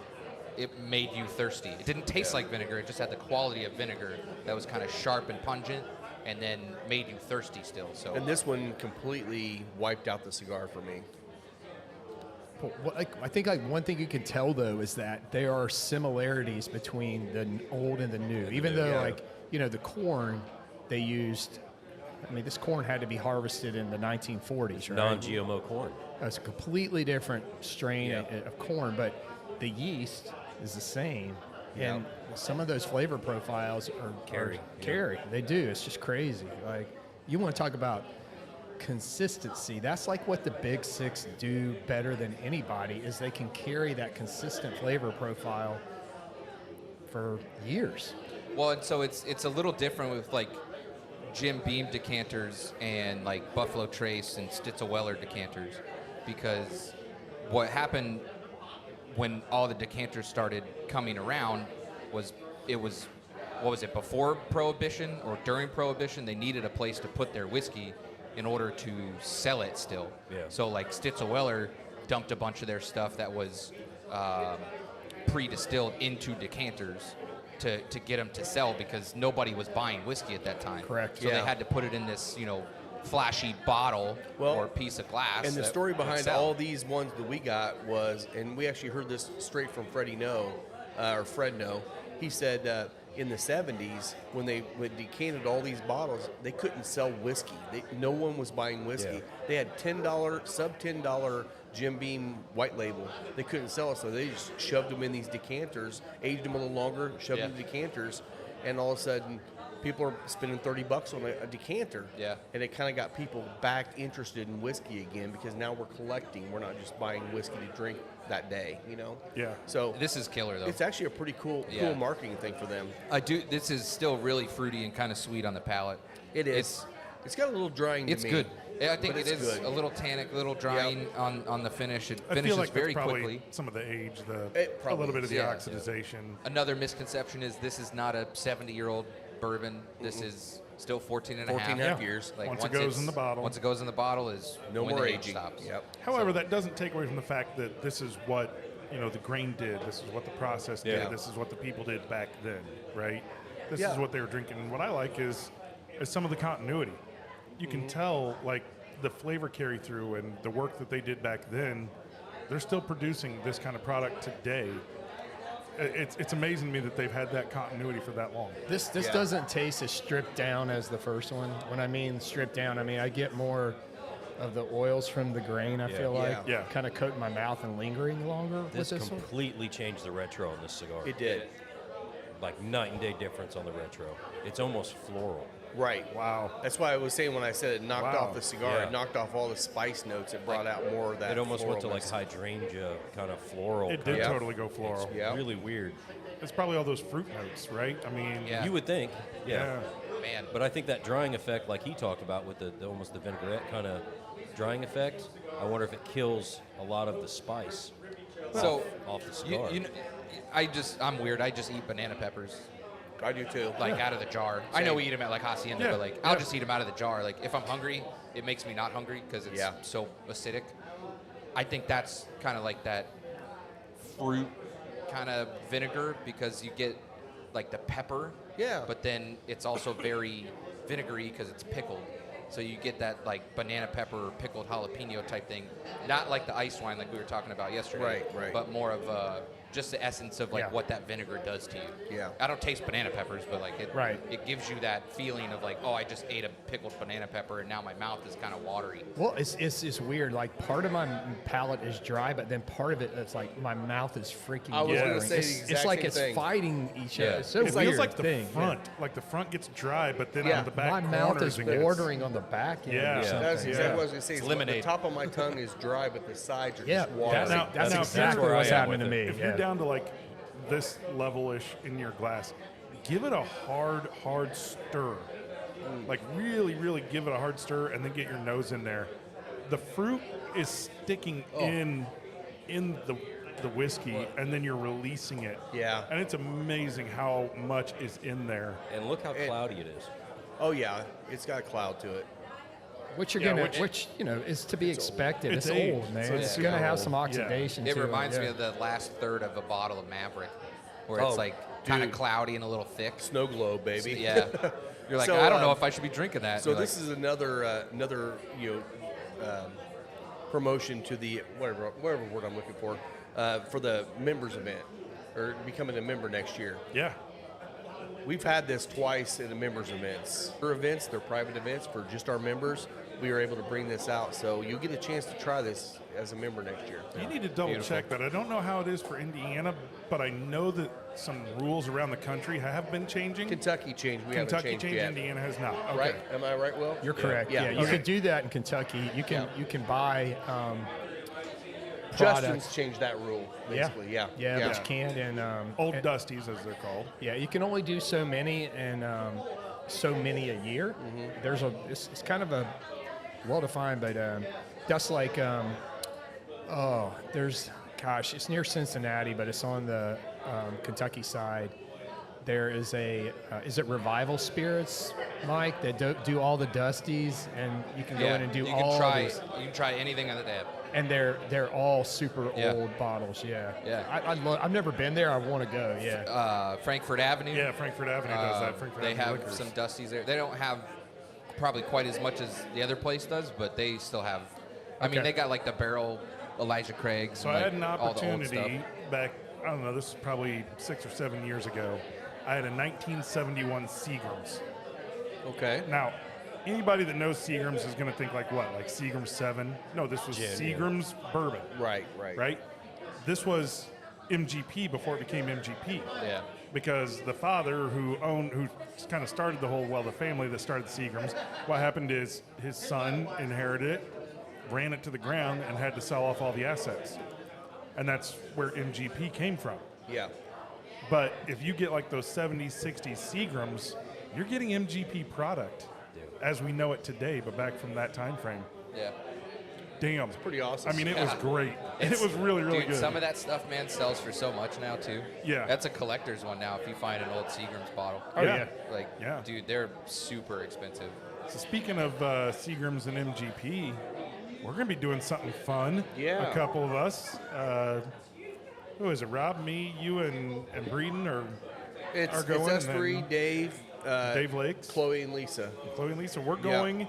it made you thirsty. It didn't taste like vinegar, it just had the quality of vinegar that was kind of sharp and pungent and then made you thirsty still. So And this one completely wiped out the cigar for me. I think like one thing you can tell though is that there are similarities between the old and the new. Even though yeah. like you know the corn they used. I mean, this corn had to be harvested in the 1940s, right? Non-GMO corn. It's a completely different strain Yeah. of corn, but the yeast is the same. Yeah. And some of those flavor profiles Carry, carry. They do. It's just crazy. Like you want to talk about consistency. That's like what the Big Six do better than anybody is they can carry that consistent flavor profile for years. well, and so it's a little different with like Jim Beam decanters and like Buffalo Trace and Stitzel-Weller decanters, because what happened when all the decanters started coming around was what was it, before Prohibition or during Prohibition? They needed a place to put their whiskey in order to sell it still. Yeah. So like Stitzel-Weller dumped a bunch of their stuff that was pre-distilled into decanters to get them to sell because nobody was buying whiskey at that time. Correct. So Yeah. they had to put it in this, you know, flashy bottle or piece of glass. And the that story would behind sell. all these ones that we got was, and we actually heard this straight from Freddie No, or Fred No, he said in the 70s when they decanted all these bottles, they couldn't sell whiskey. No one was buying whiskey. Yeah. They had sub $10 Jim Beam white label. They couldn't sell it, so they just shoved them in these decanters, aged them a little longer, shoved them in decanters, and all of a sudden, people are spending $30 on a decanter. Yeah. And it kind of got people back interested in whiskey again because now we're collecting. We're not just buying whiskey to drink that day, you know? Yeah. So This is killer, though. it's actually a pretty cool marketing thing for them. This is still really fruity and kind of sweet on the palate. It is. It's got a little drying It's to me. good. Yeah, I think but it it's is good. a little tannic, a little drying on the finish. It I finishes feel like very that's probably quickly. some of the age, It a probably little bit of is, the yeah. oxidization. Another misconception is this is not a 70-year-old bourbon. This is still 14 and a 14 half. and a half Yeah. years. Once it goes it's- in the bottle. Once it goes in the bottle is No when more the age aging. stops. Yep. However, that doesn't take away from the fact that this is what the grain did. This is what the process did. Yeah. This is what the people did back then, right? This Yeah. is what they were drinking. And what I like is some of the continuity. You can tell, like, the flavor carry through and the work that they did back then. They're still producing this kind of product today. It's amazing to me that they've had that continuity for that long. This doesn't taste as stripped down as the first one. When I mean stripped down, I mean I get more of the oils from the grain. I feel like Yeah. kind of coating my mouth and lingering longer This with this one. completely changed the retro on this cigar. It did. Like night and day difference on the retro. It's almost floral. Right. Wow. That's why I was saying when I said it knocked Wow. off the cigar, Yeah. it knocked off all the spice notes. It brought out more of that. It almost went to like floralness. hydrangea kind of floral. It did Yeah. totally go floral. Yeah. Really weird. It's probably all those fruit notes, right? I mean, Yeah. You would think. yeah. Man, But I think that drying effect, like he talked about with the almost the vinaigrette kind of drying effect, I wonder if it kills a lot of the spice so off the cigar. you know, I'm weird. I just eat banana peppers I do too. like out of the jar. I know we eat them at like Hacienda, Yeah, but like I'll just eat them out of the jar. Like if I'm hungry, it makes me not hungry because it's Yeah. so acidic. I think that's kind of like that fruit kind of vinegar because you get like the pepper. Yeah. But then it's also very vinegary because it's pickled. So you get that like banana pepper pickled jalapeno type thing, not like the ice wine like we were talking about yesterday. Right. But more of just the essence of like Yeah. what that vinegar does to you. Yeah. I don't taste banana peppers, but like it, Right. it gives you that feeling of like, oh, I just ate a pickled banana pepper and now my mouth is kind of watery. Well, it's weird. Like part of my palate is dry, but then part of it's like my mouth is freaking. I was gonna watering. say the it's exact like same it's thing. fighting each other. Yeah. It's so It weird feels like the thing. front, like the front gets dry, but then Yeah. on the back My mouth corners is it gets- watering on the back end. Yeah. or something. That's exactly Yeah. what I was going to say. It's The lemonade. top of my tongue is dry, but the sides are Yeah, just water. that's, Now- that's now, exactly where I what's am happening to with me. it. If yeah. you're down to like this level-ish in your glass, give it a hard stir. Like really, really give it a hard stir, and then get your nose in there. The fruit is sticking in the whiskey, and then you're releasing it. Yeah. And it's amazing how much is in there. and look how cloudy it is. Oh, yeah. It's got a cloud to it. Which you're Yeah, gonna, which- which you know is to be expected. It's It's, aged, old, man. so it's it's super gonna have old. some Yeah. oxidation. It to reminds me yeah. of the last third of a bottle of Maverick, where Oh, it's like kind of dude. cloudy and a little thick. Snow globe, baby. Yeah. You're like, So, I don't know if I should be drinking that. So You're this like, is another promotion to the whatever word I'm looking for the members event or becoming a member next year. Yeah. We've had this twice in the members events. For events, they're private events for just our members. We are able to bring this out, so you get a chance to try this as a member next year. You need to double check that. I don't know how it is for Indiana, but I know that some rules around the country have been changing. Kentucky changed. We Kentucky haven't changed changed, yet. Indiana has not. Okay. Right? Am I right, Will? You're correct. Yeah. Yeah, you Okay. can do that in Kentucky. You can Yeah. you can buy Justin's products. changed that rule, basically. Yeah. Yeah, but you can't. And Old and- Dusties, as they're called. Yeah, you can only do so many and so many a year. There's it's kind of a well defined, but that's like it's near Cincinnati, but it's on the Kentucky side. There is is it Revival Spirits, Mike, that do all the Dusties, and you can go in and do you all can try these. you can try anything that they have. And they're all super Yeah. old bottles. Yeah. Yeah. I've never been there. I want to go. Yeah. Frankfurt Avenue. Yeah, Frankfurt Avenue does that. Frankfurt They Avenue have Liquors. some Dusties there. They don't have probably quite as much as the other place does, but they still have. I mean, Okay. they got like the barrel Elijah Craig's. So and I had like an all the old opportunity stuff. back I don't know, this is probably 6 or 7 years ago. I had a 1971 Seagrams. Okay. Now, anybody that knows Seagrams is going to think like what? Like Seagrams 7? No, this was Seagrams bourbon. Right. Right? This was MGP before it became MGP. Yeah. Because the father who kind of started the family that started the Seagrams, what happened is his son inherited it, ran it to the ground, and had to sell off all the assets. And that's where MGP came from. Yeah. But if you get like those 70s, 60s Seagrams, you're getting MGP product as we know it today, but back from that time frame. Yeah. Damn. Pretty awesome. I mean, it was great. It was really, really Dude, good. some of that stuff, man, sells for so much now, too. Yeah. That's a collector's one now if you find an old Seagram's bottle. Oh, yeah. Like, Yeah. dude, they're super expensive. So speaking of Seagrams and MGP, we're going to be doing something fun. Yeah. A couple of us. Who is it? Rob, me, you, and Breeden are It's going. us and then three, Dave, Dave Lakes, Chloe, and Lisa. Chloe and Lisa. We're going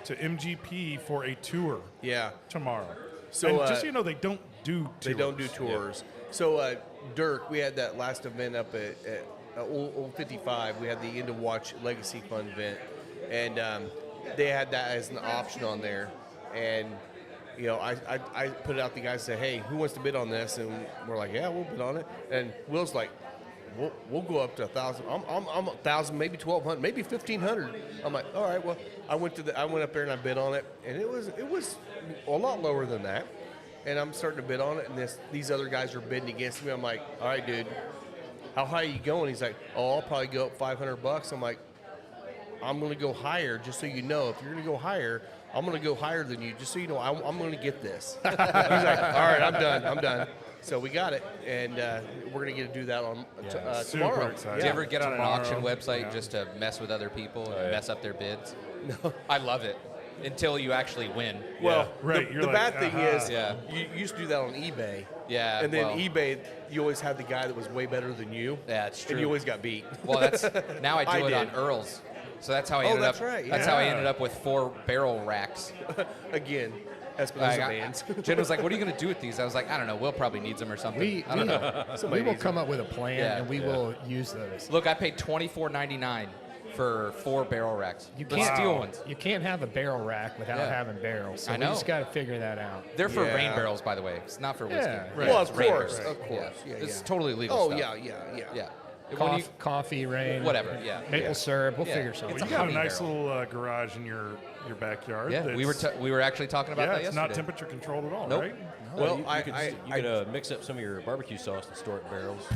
to MGP for a tour Yeah. tomorrow. So, and just so you know, they don't do tours. They don't do tours. So, Dirk, we had that last event up at Old 55. We had the End of Watch Legacy Fund event, and they had that as an option on there. And you know, I put it out to the guys and said, hey, who wants to bid on this? And we're like, yeah, we'll bid on it. And Will's like, we'll go up to 1,000. I'm 1,000, maybe 1,200, maybe 1,500. I'm like, all right, well, I went up there and I bid on it, and it was a lot lower than that. And I'm starting to bid on it, and these other guys are bidding against me. I'm like, all right, dude, how high are you going? He's like, oh, I'll probably go up $500. I'm like, I'm going to go higher, just so you know. If you're going to go higher, I'm going to go higher than you, just so you know. I'm going to get this. He's like, all right, I'm done. So we got it, and we're going to get to do that on tomorrow. excited. Do you ever get on an Tomorrow, auction website yeah. just to mess with other people and yeah. mess up their bids? No. I love it until you actually win. Well, right, you're the like, bad thing is, Yeah. you used to do that on eBay. Yeah, And then well- eBay, you always had the guy that was way better than you. Yeah, it's true. And you always got beat. Well, that's now I do I it on did. Earl's. So that's how I Oh, ended that's up. right, That's how I yeah. ended up with 4 barrel racks. Again, I Espinosa got- bands. Jen was like, "What are you going to do with these?" I was like, "I don't know. Will probably needs them or something." I don't know. We will come up with a plan Yeah. and we will use those. Look, I paid $24.99 for 4 barrel racks. You The can't steel ones. You can't have a barrel rack without Yeah. having barrels. So I we know. just got to figure that out. They're for Yeah. rain barrels, by the way. It's not for whiskey. Yeah. Right. Well, It's of rain course, barrels. of course. Yeah, It's yeah. totally legal Oh, stuff. yeah. When you- Coffee, rain, Whatever, yeah. maple Yeah. syrup. We'll Yeah. figure something. It's You a got a honey nice barrel. little garage in your backyard. Yeah, we were that's- we were actually talking about yeah, that it's not yesterday. temperature controlled at all, Nope. right? Well, you could mix up some of your barbecue sauce and store it in barrels.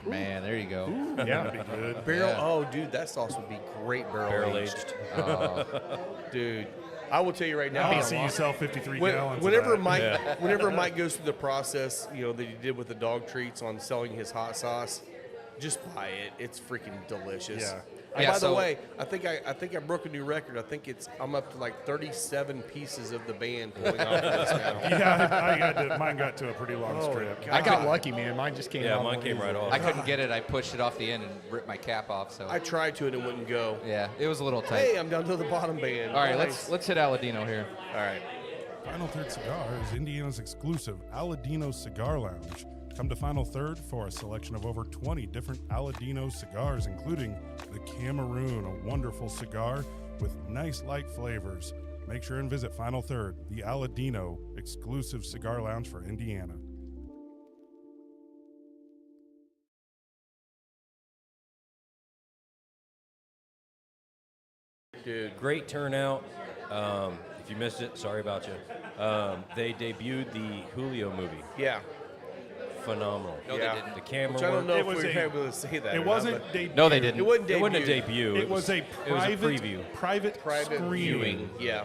Man, there you go. Yeah. That'd be good. Barrel. Yeah. Oh, dude, that sauce would be great barrel aged. Dude, I will tell you right I now. want to see you sell 53 gallons. Whenever of that. whenever Mike goes through the process, you know, that he did with the dog treats on selling his hot sauce, just buy it. It's freaking delicious. Yeah. And Yeah, by the so- way, I think I broke a new record. I think I'm up to like 37 pieces of the band pulling off of this now. Yeah, mine got to a pretty long strip. I got lucky, man. Mine just came Yeah, out. mine came right off. I couldn't get it. I pushed it off the end and ripped my cap off. So I tried to and it wouldn't go. yeah, it was a little tight. Hey, I'm down to the bottom band. All right, Nice. let's hit Aladino here. All right. Final Third Cigar is Indiana's exclusive Aladino Cigar Lounge. Come to Final Third for a selection of over 20 different Aladino cigars, including the Cameroon, a wonderful cigar with nice light flavors. Make sure and visit Final Third, the Aladino exclusive cigar lounge for Indiana. Dude. Great turnout. If you missed it, sorry about you. They debuted the Julio movie. Yeah. Phenomenal. No, Yeah. they didn't. The camera Which I don't work. know It if was we're a- able to say that. or It not, wasn't but debuted. No, they didn't. It wasn't debut. It wasn't a debut. It was a It was a private preview. private screening. viewing. Yeah.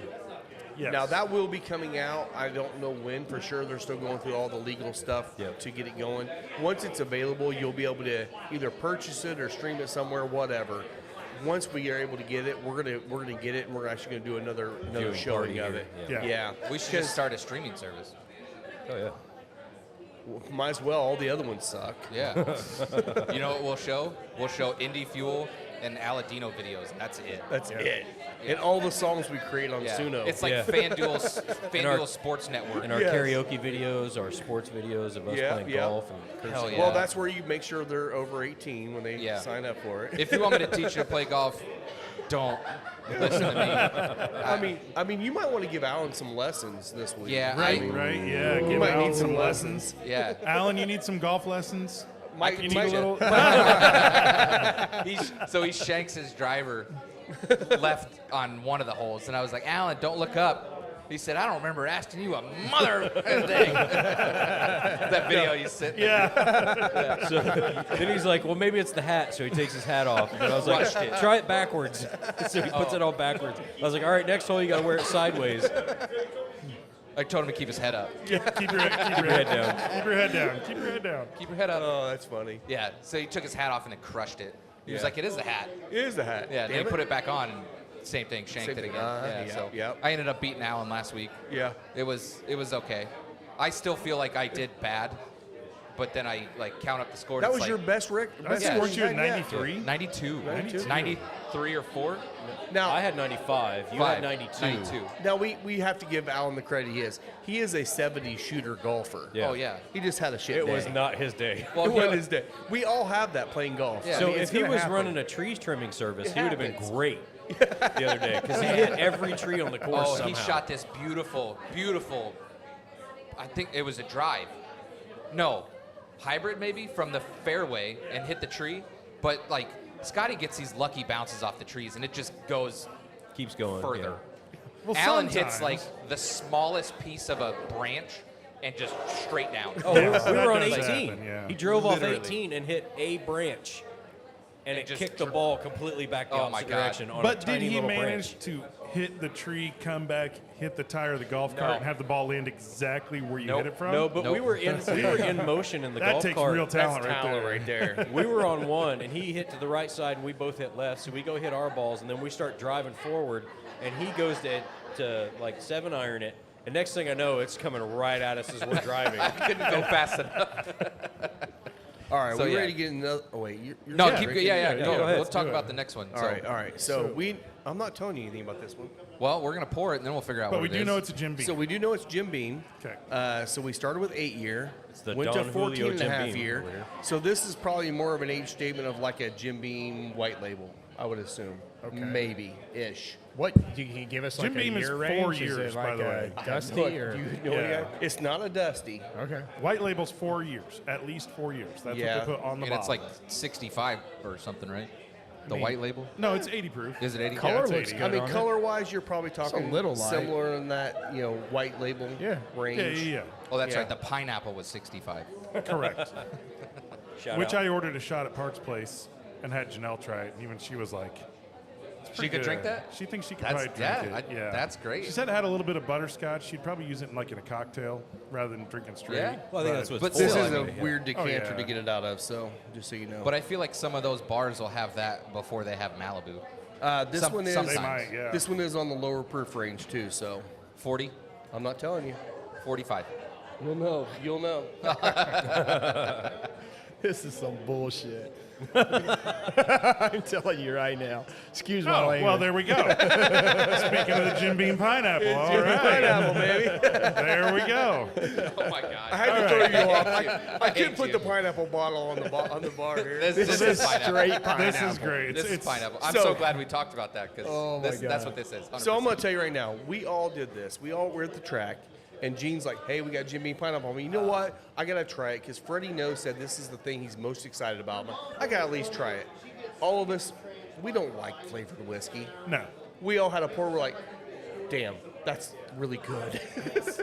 Yes. Now that will be coming out. I don't know when for sure. They're still going through all the legal stuff Yep. to get it going. Once it's available, you'll be able to either purchase it or stream it somewhere, whatever. Once we are able to get it, we're gonna get it, and we're actually gonna do another Viewing showing party of here, it. yeah. Yeah. We should 'Cause- just start a streaming service. Oh yeah. Might as well. All the other ones suck. Yeah. You know what we'll show? We'll show Indy Fuel and Aladino videos. And that's it. That's it. And all the songs we create on Yeah. Suno. It's like Yeah. FanDuel Sports Network. And our Yes. karaoke videos, our sports videos of us playing golf and Hell cursing. yeah. Well, that's where you make sure they're over 18 when they Yeah. sign up for it. If you want me to teach you to play golf, don't listen to me. I mean, you might want to give Alan some lessons this week. Yeah, Right, I- right, yeah. You Give might Alan need some lessons. Yeah. Alan, you need some golf lessons? Mike, You need a little. He shanks his driver left on one of the holes, and I was like, Alan, don't look up. He said, I don't remember asking you a mother thing. That video you sent. Yeah. So then he's like, well, maybe it's the hat. So he takes his hat off. And I was like, Crushed it. try it backwards. So he puts it on backwards. I was like, all right, next hole you got to wear it sideways. I told him to keep his head up. Yeah, keep your head down. Keep your head down. Keep your head down. Keep your head up. Oh, that's funny. Yeah. So he took his hat off and then crushed it. He was Yeah. like, it is the hat. It is the hat. Yeah. Then Damn he put it back on. And same thing. Shanked Same it thing. again. Yeah. Yep, So yep. I ended up beating Alan last week. Yeah. It was okay. I still feel like I did bad, but then I like count up the score. That and was it's your like best record. I scored you at 93. 92, 92. 93 or 4. Now, I had 95. You had 92. Now we have to give Alan the credit he is. He is a 70s shooter golfer. Yeah. Oh yeah. He just had a shit It day. was not his day. Well, It you wasn't know, his day. We all have that playing golf. Yeah. So I mean, if it's he gonna was happen. running a trees trimming service, It he would have been happens. great the other day because he hit every tree on the course oh, somehow. he shot this beautiful. I think it was a drive. No, hybrid maybe from the fairway and hit the tree. But like Scotty gets these lucky bounces off the trees and it just goes Keeps going. further. Well, Alan hits sometimes- like the smallest piece of a branch and just straight down. Oh, Yeah, we were on that 18. does happen, yeah. He drove off Literally. 18 and hit a branch, and And it just kicked the ball completely back the Oh, my opposite God. direction on a But did tiny he little manage branch. to hit the tree, come back, hit the tire of the golf No. cart, and have the ball land exactly where you Nope. hit it from? No, but we Nope. were in motion in the That golf takes cart. real That's talent talent right there. right there. We were on one, and he hit to the right side, and we both hit left. So we go hit our balls, and then we start driving forward, and he goes to like 7-iron it. And next thing I know, it's coming right at us as we're driving. Couldn't go fast enough. All right, So, we yeah. ready to get another? Oh wait, you're No, yeah, keep right? go. Yeah, yeah, go. go ahead, Let's talk do about it. the next one. All So, right, all right. So I'm not telling you anything about this one. Well, we're gonna pour it and then we'll figure out But what we it do is. know it's a Jim Beam. So we do know it's Jim Beam. Okay. So we started with 8-year, It's the went to Don 14 Julio and a Jim half Beam year. over here. So this is probably more of an age statement of like a Jim Beam white label, I would assume. Okay. Maybe-ish. What you can give us like Jim a Beam is year 4 range? years, is it by like the a way. Dusty Look, or do you know Yeah. It's not a Dusty. okay? White label's 4 years, at least 4 years. That's Yeah. what they put on the And it's bottle. like 65 or something, right? The mean- white label. No, it's 80 proof. Is it 80? Color it's looks 80. good. I mean, on it. color-wise, you're probably talking little light. similar in that, white label Yeah. range. Yeah. Oh, that's Yeah. right. The pineapple was 65. Correct. Shout Which out. I ordered a shot at Park's Place and had Janelle try it, and even she was like, "It's She pretty could drink good." that? She thinks she could That's- probably drink yeah, it. Yeah, that's great. She said it had a little bit of butterscotch. She'd probably use it in in a cocktail rather than drinking straight. Yeah? Well, I think that's what's But for. This still, is I a mean, weird decanter yeah. to get it out of, so just so you know. But I feel like some of those bars will have that before they have Malibu. This some- one is sometimes. They might, yeah. This one is on the lower proof range too, so 40, I'm not telling you. 45. You'll know. You'll know. This is some bullshit. I'm telling you right now. Excuse my Oh, language. well, there we go. Speaking of the Jim Beam pineapple, all right. Pineapple, baby. There we go. Oh my I God. had to throw you off. I hate couldn't put you. the pineapple bottle on the bar here. This This is is pineapple. straight pineapple. This is great. This is pineapple. I'm so- so glad we talked about that because Oh my that's God. what this is. 100%. So I'm gonna tell you right now, we all did this. We all were at the track, and Gene's like, "Hey, we got Jim Beam pineapple." I mean, you know what? I gotta try it because Freddie No said this is the thing he's most excited about. I gotta at least try it. All of us, we don't like flavored whiskey. No, We all had a pour. We're like, "Damn, that's really good." it's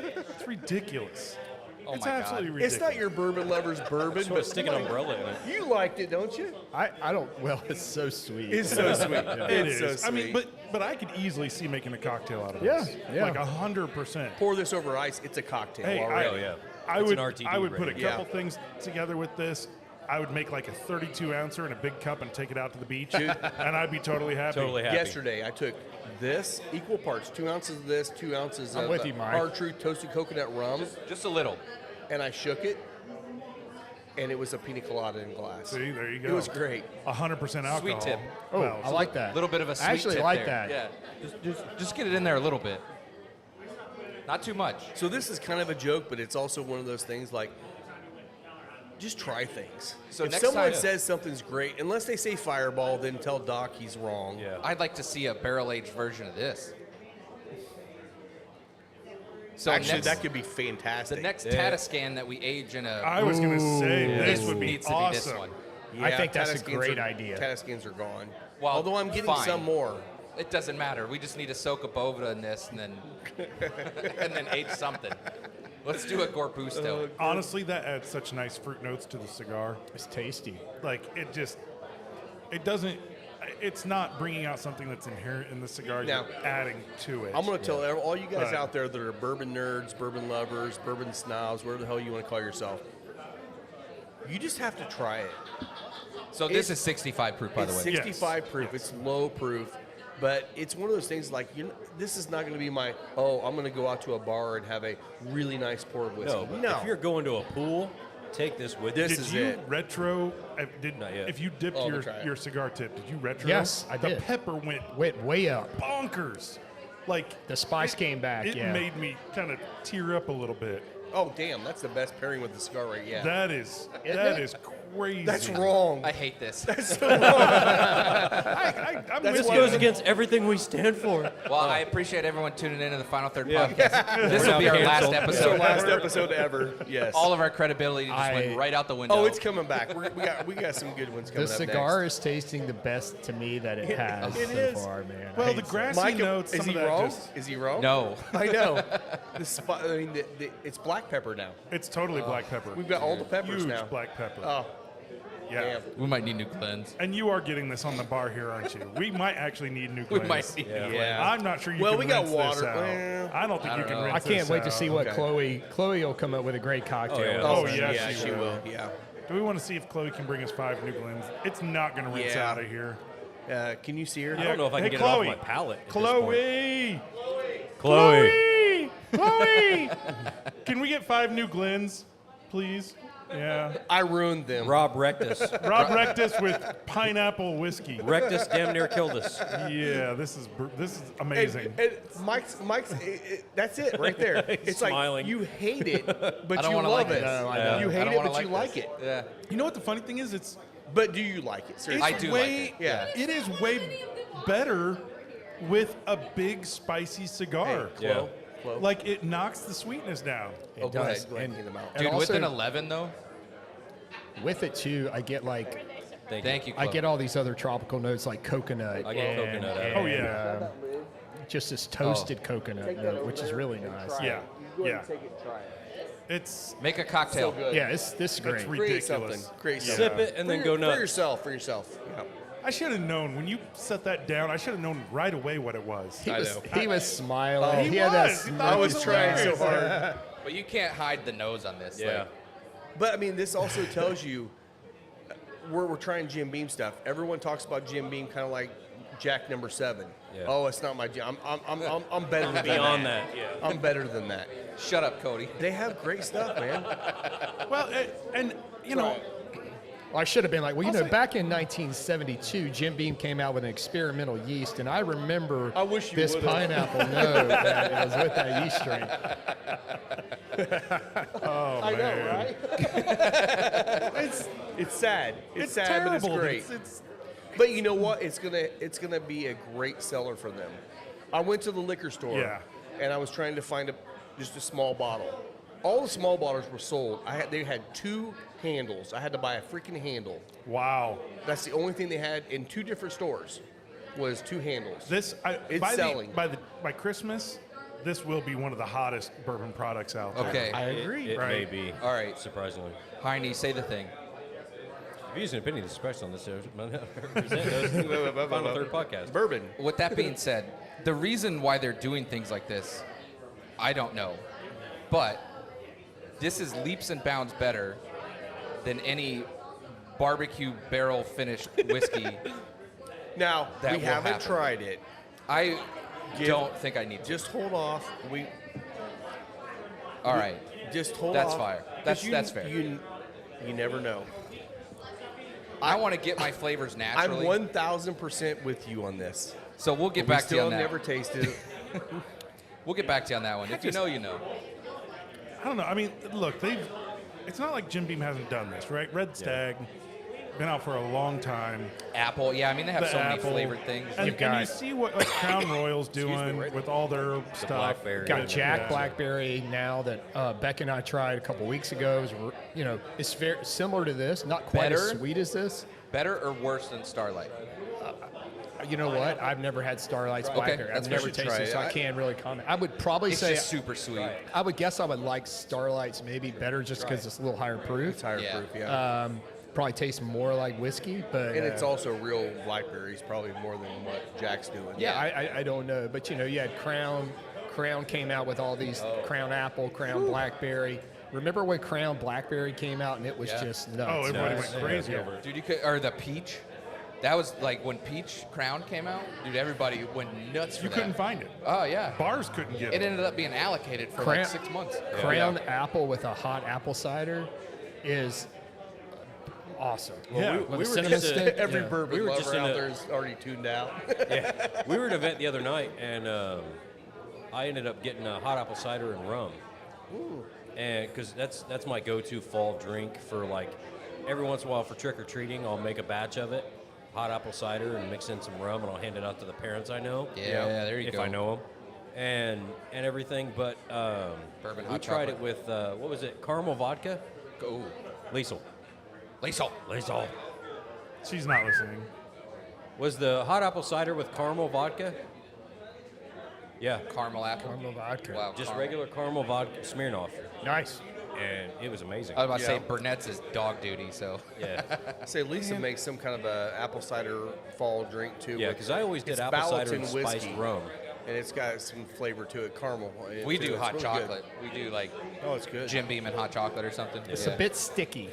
ridiculous. Oh It's my God. absolutely ridiculous. It's not your bourbon lover's bourbon, Sort of stick an umbrella in it. you liked it, don't you? I don't. Well, it's so sweet. It's so sweet. It It's is. so I mean, sweet. but I could easily see making a cocktail out of Yeah, this. yeah. Like 100%. Pour this over ice. It's a cocktail Hey, already. Oh, yeah. I It's would an RTD I would put a ready. couple Yeah. things together with this. I would make like a 32 ouncer in a big cup and take it out to the beach, Dude. and I'd be totally happy. Totally happy. Yesterday, I took this equal parts, 2 ounces of this, 2 ounces I'm of with you, Mike. Hard Truth toasted coconut rum, Just a little. and I shook it. and it was a pina colada in glass. See, there you go. It was great. 100% alcohol. Sweet tip. Oh, Well, I like that. A little bit of a sweet I actually tip like there. that. Yeah. Just get it in there a little bit. Not too much. So this is kind of a joke, but it's also one of those things like, just try things. So if next someone time- says something's great, unless they say Fireball, then tell Doc he's wrong. Yeah. I'd like to see a barrel-aged version of this. So Actually, next, that could be fantastic. the next Yeah. Tatiscan that we age in a I was going to say, this would be needs to be this awesome. one. I think that's a Tataskins great are- idea. Tataskins are gone. Well, Although I'm getting fine. some more. It doesn't matter. We just need to soak a boveda in this and then and then age something. Let's do a Gorbusto. Honestly, that adds such nice fruit notes to the cigar. It's tasty. Like, it doesn't, it's not bringing out something that's inherent in the cigar. Now, you're adding to it. I'm going to tell all you guys Right. out there that are bourbon nerds, bourbon lovers, bourbon snobs, whatever the hell you want to call yourself, you just have to try it. So this is 65 proof, by the It's way. 65 proof. It's low proof. But it's one of those things like, this is not going to be my, I'm going to go out to a bar and have a really nice pour of whiskey. No, but if you're going to a pool, take this with This you. Did is you it. retro? Not yet. If you dipped Oh, I'll try it. your cigar tip, did you retro? Yes, I The did. pepper went Went way up. bonkers. Like The spice came back. it yeah. made me kind of tear up a little bit. Oh, damn, that's the best pairing with the cigar right yeah. That is crazy. That's wrong. I hate this. I'm That's This why- goes against everything we stand for. Well, I appreciate everyone tuning in to the Final Third Yeah. podcast. This will now be our canceled. last This is our episode. last episode ever. Yes. All of our credibility just went right out the window. Oh, it's coming back. We got some good ones coming The up cigar next. is tasting the best to me that it has It so is. far, man. Well, I the hate grassy Mike, notes. is Some he of that wrong? just, Is he wrong? No. I know. It's black pepper now. it's totally black pepper. We've got all the peppers Huge now. black pepper. Oh, yeah. damn. We might need new Glens. And you are getting this on the bar here, aren't you? We might actually need new We glaze. might need new Yeah. Glens. Yeah. I'm not sure you Well, can we got rinse water. this out. Well, I don't think I you don't can know. rinse I can't this wait to out. see what Okay. Chloe will come up with a great cocktail. Oh, yeah. with Oh, this. yeah, yeah, she she will. will. Yeah. Do we want to see if Chloe can bring us 5 new blends? It's not going to rinse Yeah. out of here. Can you see her? I don't know if I can Hey, get Chloe. it off my palate. at this Chloe! point. Chloe. Chloe! Can we get 5 new Glens, please? Yeah. I ruined them. Rob wrecked us. Rob Rectus with pineapple whiskey. Wrecked us, damn near killed us. Yeah, this is amazing. And Mike's that's it right there. It's smiling. like you hate it, but I don't you wanna love like it. this. No, I know. You I hate don't it, wanna but you like this. it. Yeah. You know what the funny thing is? It's But do you like it? Seriously. I do way, like it. Yeah. It is way better with a big spicy cigar. Yeah. Chloe. Like it knocks the sweetness down. Oh, go does. ahead. Go ahead and And- get them out. And Dude, with also- an 11, though, With it too, I get like thank you, I Chloe. get all these other tropical notes like coconut. I get coconut out of it. Oh, yeah. Just this toasted coconut note, which is really nice. Yeah. Yeah. Take it and try it. It's Make a cocktail. So good. Yeah, this is great. re- Create Ridiculous. something. Create Yeah. something. Sip it and then For go your- nuts. For yourself. For yourself. Yeah. I should have known when you set that down. I should have known right away what it was. He I was know. he was smiling. He had that was. He thought smile. I was trying so hilarious. hard. But you can't hide the nose on this. Yeah. Like, But I mean, this also tells you we're trying Jim Beam stuff. Everyone talks about Jim Beam kind of like Jack number 7. Yeah. Oh, it's not my Jim. I'm better than Beyond that. that, yeah. I'm better than that. shut up, Cody. They have great stuff, man. Well, and you know, Well, I should have been like, well, you know, say- back in 1972, Jim Beam came out with an experimental yeast, and I remember I wish you this would've. pineapple note that it was with that yeast strain. I know, right? it's sad. It's sad, terrible. but it's great. It's But you know what? It's gonna be a great seller for them. I went to the liquor store, Yeah. and I was trying to find just a small bottle. All the small bottles were sold. They had 2 handles. I had to buy a freaking handle. wow. That's the only thing they had in 2 different stores was 2 handles. This It's by selling. by Christmas, this will be one of the hottest bourbon products out there. Okay. I agree. It may Right. be. All right. Surprisingly. Heine, say the thing. Views and opinions expressed on this show represent those Final Third podcast. Bourbon. With that being said, the reason why they're doing things like this, I don't know. But this is leaps and bounds better than any barbecue barrel finished whiskey. Now That we will haven't happen. tried it. I don't think I need to. Just hold off. All right. Just hold That's off. fire. 'Cause That's fair. You never know. I want to get my flavors I'm naturally. 1,000% with you on this. So we'll get We back to you still on that. never tasted it. We'll get back to you on that one. If you know, you know. I don't know. I mean, look, it's not like Jim Beam hasn't done this, right? Red Stag, been out for a long time. Apple, yeah. I mean, they have The so many apple. flavored things. And, You've got- and you see what like Crown Royal's me, doing right? with all their stuff. blackberry. Got Jack Yeah. Blackberry now that Beck and I tried a couple weeks ago. It's very similar to this, not quite as Better? sweet as this. Better or worse than Starlight? You know what? I've never had Starlight's Blackberry. That's I've what never you should tasted it, so try. I can't really comment. I would probably It's say just super sweet. I would guess I would like Starlight's maybe better just because it's a little higher proof. It's higher Yeah. proof, yeah. Probably tastes more like whiskey, but And it's also real blackberries, probably more than what Jack's doing. I don't know. But you had Crown. Crown came out with all these Crown Apple, Crown Blackberry. Remember when Crown Blackberry came out and it was Yeah. just nuts? Oh, everybody nuts. went crazy over it. Dude, you could, or the peach. That was like when Peach Crown came out. Dude, everybody went nuts for You that. couldn't find it. Oh yeah. Bars couldn't get It it. ended up being allocated for Crown- like 6 months. Crown Apple with a hot apple cider is awesome. Yeah. With we a were cinnamon just, stick. Every yeah. bourbon We were just lover in out a- there is already tuned out. We were at an event the other night, and I ended up getting a hot apple cider and rum. And because that's my go-to fall drink for like every once in a while for trick or treating, I'll make a batch of it, hot apple cider, and mix in some rum, and I'll hand it out to the parents I know. Yeah, there you if go. I know them, and everything. But Bourbon we hot tried chocolate. it with what was it? Caramel vodka. Ooh. Liesel. Liesel. She's not listening. Was the hot apple cider with caramel vodka? Yeah, Caramel apple. Caramel vodka. Wow. just caramel. regular caramel vodka, Smirnoff, Nice. and it was amazing. I was about to say Yeah. Burnett's is dog duty, so. Yeah, Say Lisa makes some kind of a apple cider fall drink too. yeah, with- because I always did it's apple cider and Ballatin spiced whiskey, rum. and it's got some flavor to it, caramel. in it, We too. do It's hot really chocolate. We do like Good. Oh, it's good. Jim Beam and hot chocolate or something. It's Yeah. a bit sticky.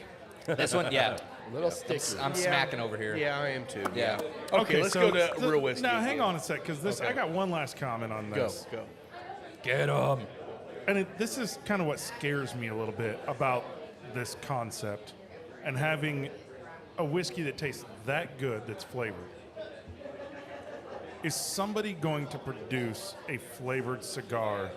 This one, yeah. A little sticky. I'm smacking over here. Yeah, I am too. Yeah. Okay, let's go to real whiskey. Now, hang on a sec, because this. Okay. I got one last comment on Go, this. go. Get them. And this is kind of what scares me a little bit about this concept and having a whiskey that tastes that good that's flavored. Is somebody going to produce a flavored cigar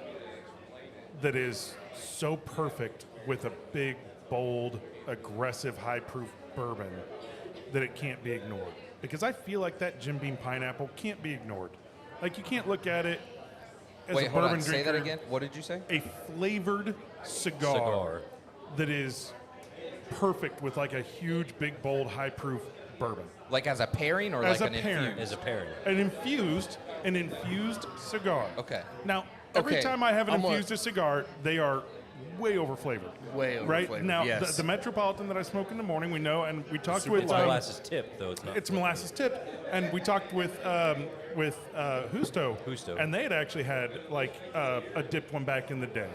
that is so perfect with a big, bold, aggressive, high proof bourbon that it can't be ignored? Because I feel like that Jim Beam pineapple can't be ignored. Like, you can't look at it as Wait, a hold bourbon on. drinker. Say that again. What did you say? A flavored cigar, that is perfect with like a huge, big, bold, high proof bourbon. Like as a pairing or As like a an pairing. infused? As a pairing. An infused cigar. Okay. Now, every Okay, time I have an I'm infused cigar, they are way over flavored. Way over Right flavored, now, yes. the Metropolitan that I smoke in the morning, we know, and we talked It's with. molasses tip, though. It's not. It's molasses tip, and we talked with Husto, Husto. and they had actually had like a dipped one back in the day,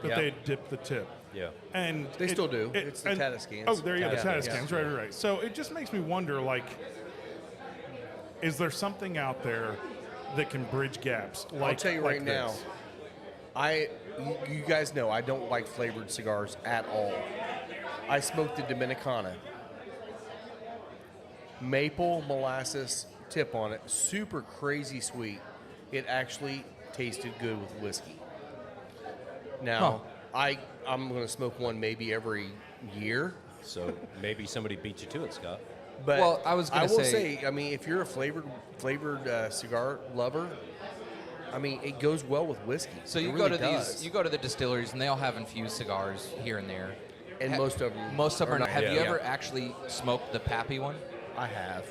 that Yeah. they had dipped the tip. Yeah. And They still do. It's the and- Tatiscans. Oh, there you go, the Tatiscans. Tatiscans. Right, right, right. So it just makes me wonder, like, is there something out there that can bridge gaps? Like, I'll tell you like right now, this? you guys know I don't like flavored cigars at all. I smoked the Dominicana. Maple molasses tip on it, super crazy sweet. It actually tasted good with whiskey. Now, I'm going to smoke one maybe every year. So maybe somebody beat you to it, Scott. But Well, I was gonna will say- say, I mean, if you're a flavored cigar lover, I mean, it goes well with whiskey. So It you really go to does. these, you go to the distilleries, and they all have infused cigars here and there. And most of them Most of are them. not. Have you Yeah. ever actually smoked the Pappy one? I have.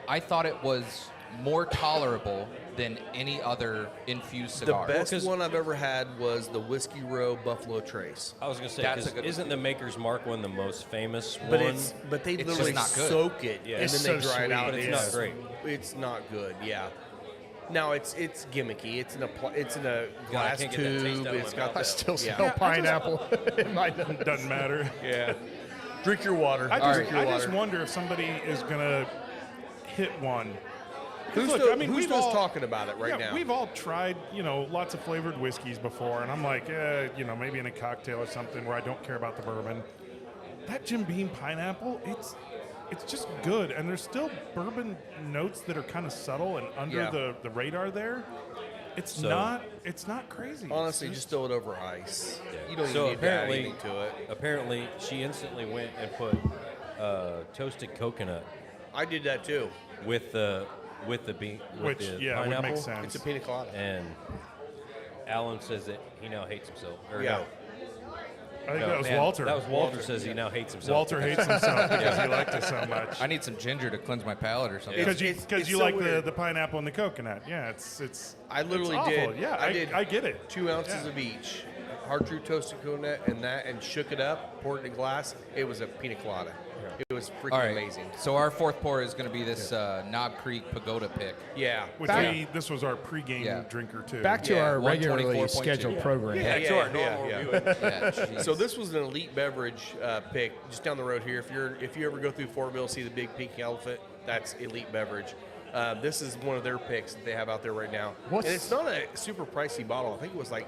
I thought it was more tolerable than any other infused The cigar. best 'cause- one I've ever had was the Whiskey Row Buffalo Trace. I was going to say, That's a 'cause good isn't one, the Maker's Mark one the most famous But one? but they It's literally just not good. soak it Yeah. and It's then they so dry it sweet, out. but it's not great. It's not good. Yeah. Now it's gimmicky. It's in a glass can't get that taste tube. out of It's my got mouth. the I still yeah. smell pineapple in my nose. Doesn't matter. Yeah. Drink your water. I Drink your just water. wonder if somebody is gonna hit one. 'Cause Who's look, still, I mean, who's we've still all talking about it right yeah, now? we've all tried, lots of flavored whiskeys before, and I'm like, maybe in a cocktail or something where I don't care about the bourbon. that Jim Beam pineapple, it's just good, and there's still bourbon notes that are kind of subtle and under the radar there. It's not crazy. Honestly, It's just throw it over ice. You don't So even need to add apparently, anything to it. apparently, she instantly went and put toasted coconut I did that too. with the bean, with which the would pineapple. make sense. It's a pina colada. And Alan says that he now hates himself. Or Yeah. no, I think no, that was man, Walter. That was Walter says he now hates himself. Walter hates himself because he liked it so much. I need some ginger to cleanse my palate or something. Because It's you so like weird. the pineapple and the coconut. Yeah, it's I literally it's awful. did. Yeah, I get it. 2 ounces of each. Hard true toasted coconut and shook it up, poured it in a glass. It was a pina colada. It was freaking All right. amazing. So our fourth pour is going to be this Knob Creek Pagoda pick. Yeah. Which this was our pregame Yeah. drinker too. Back to Yeah, our regularly 124.2. scheduled program. Yeah, to our normal viewing. Yeah, jeez. So this was an elite beverage pick just down the road here. If you ever go through Fortville, see the big pink elephant, that's elite beverage. This is one of their picks that they have out there right now. What's- And it's not a super pricey bottle. I think it was like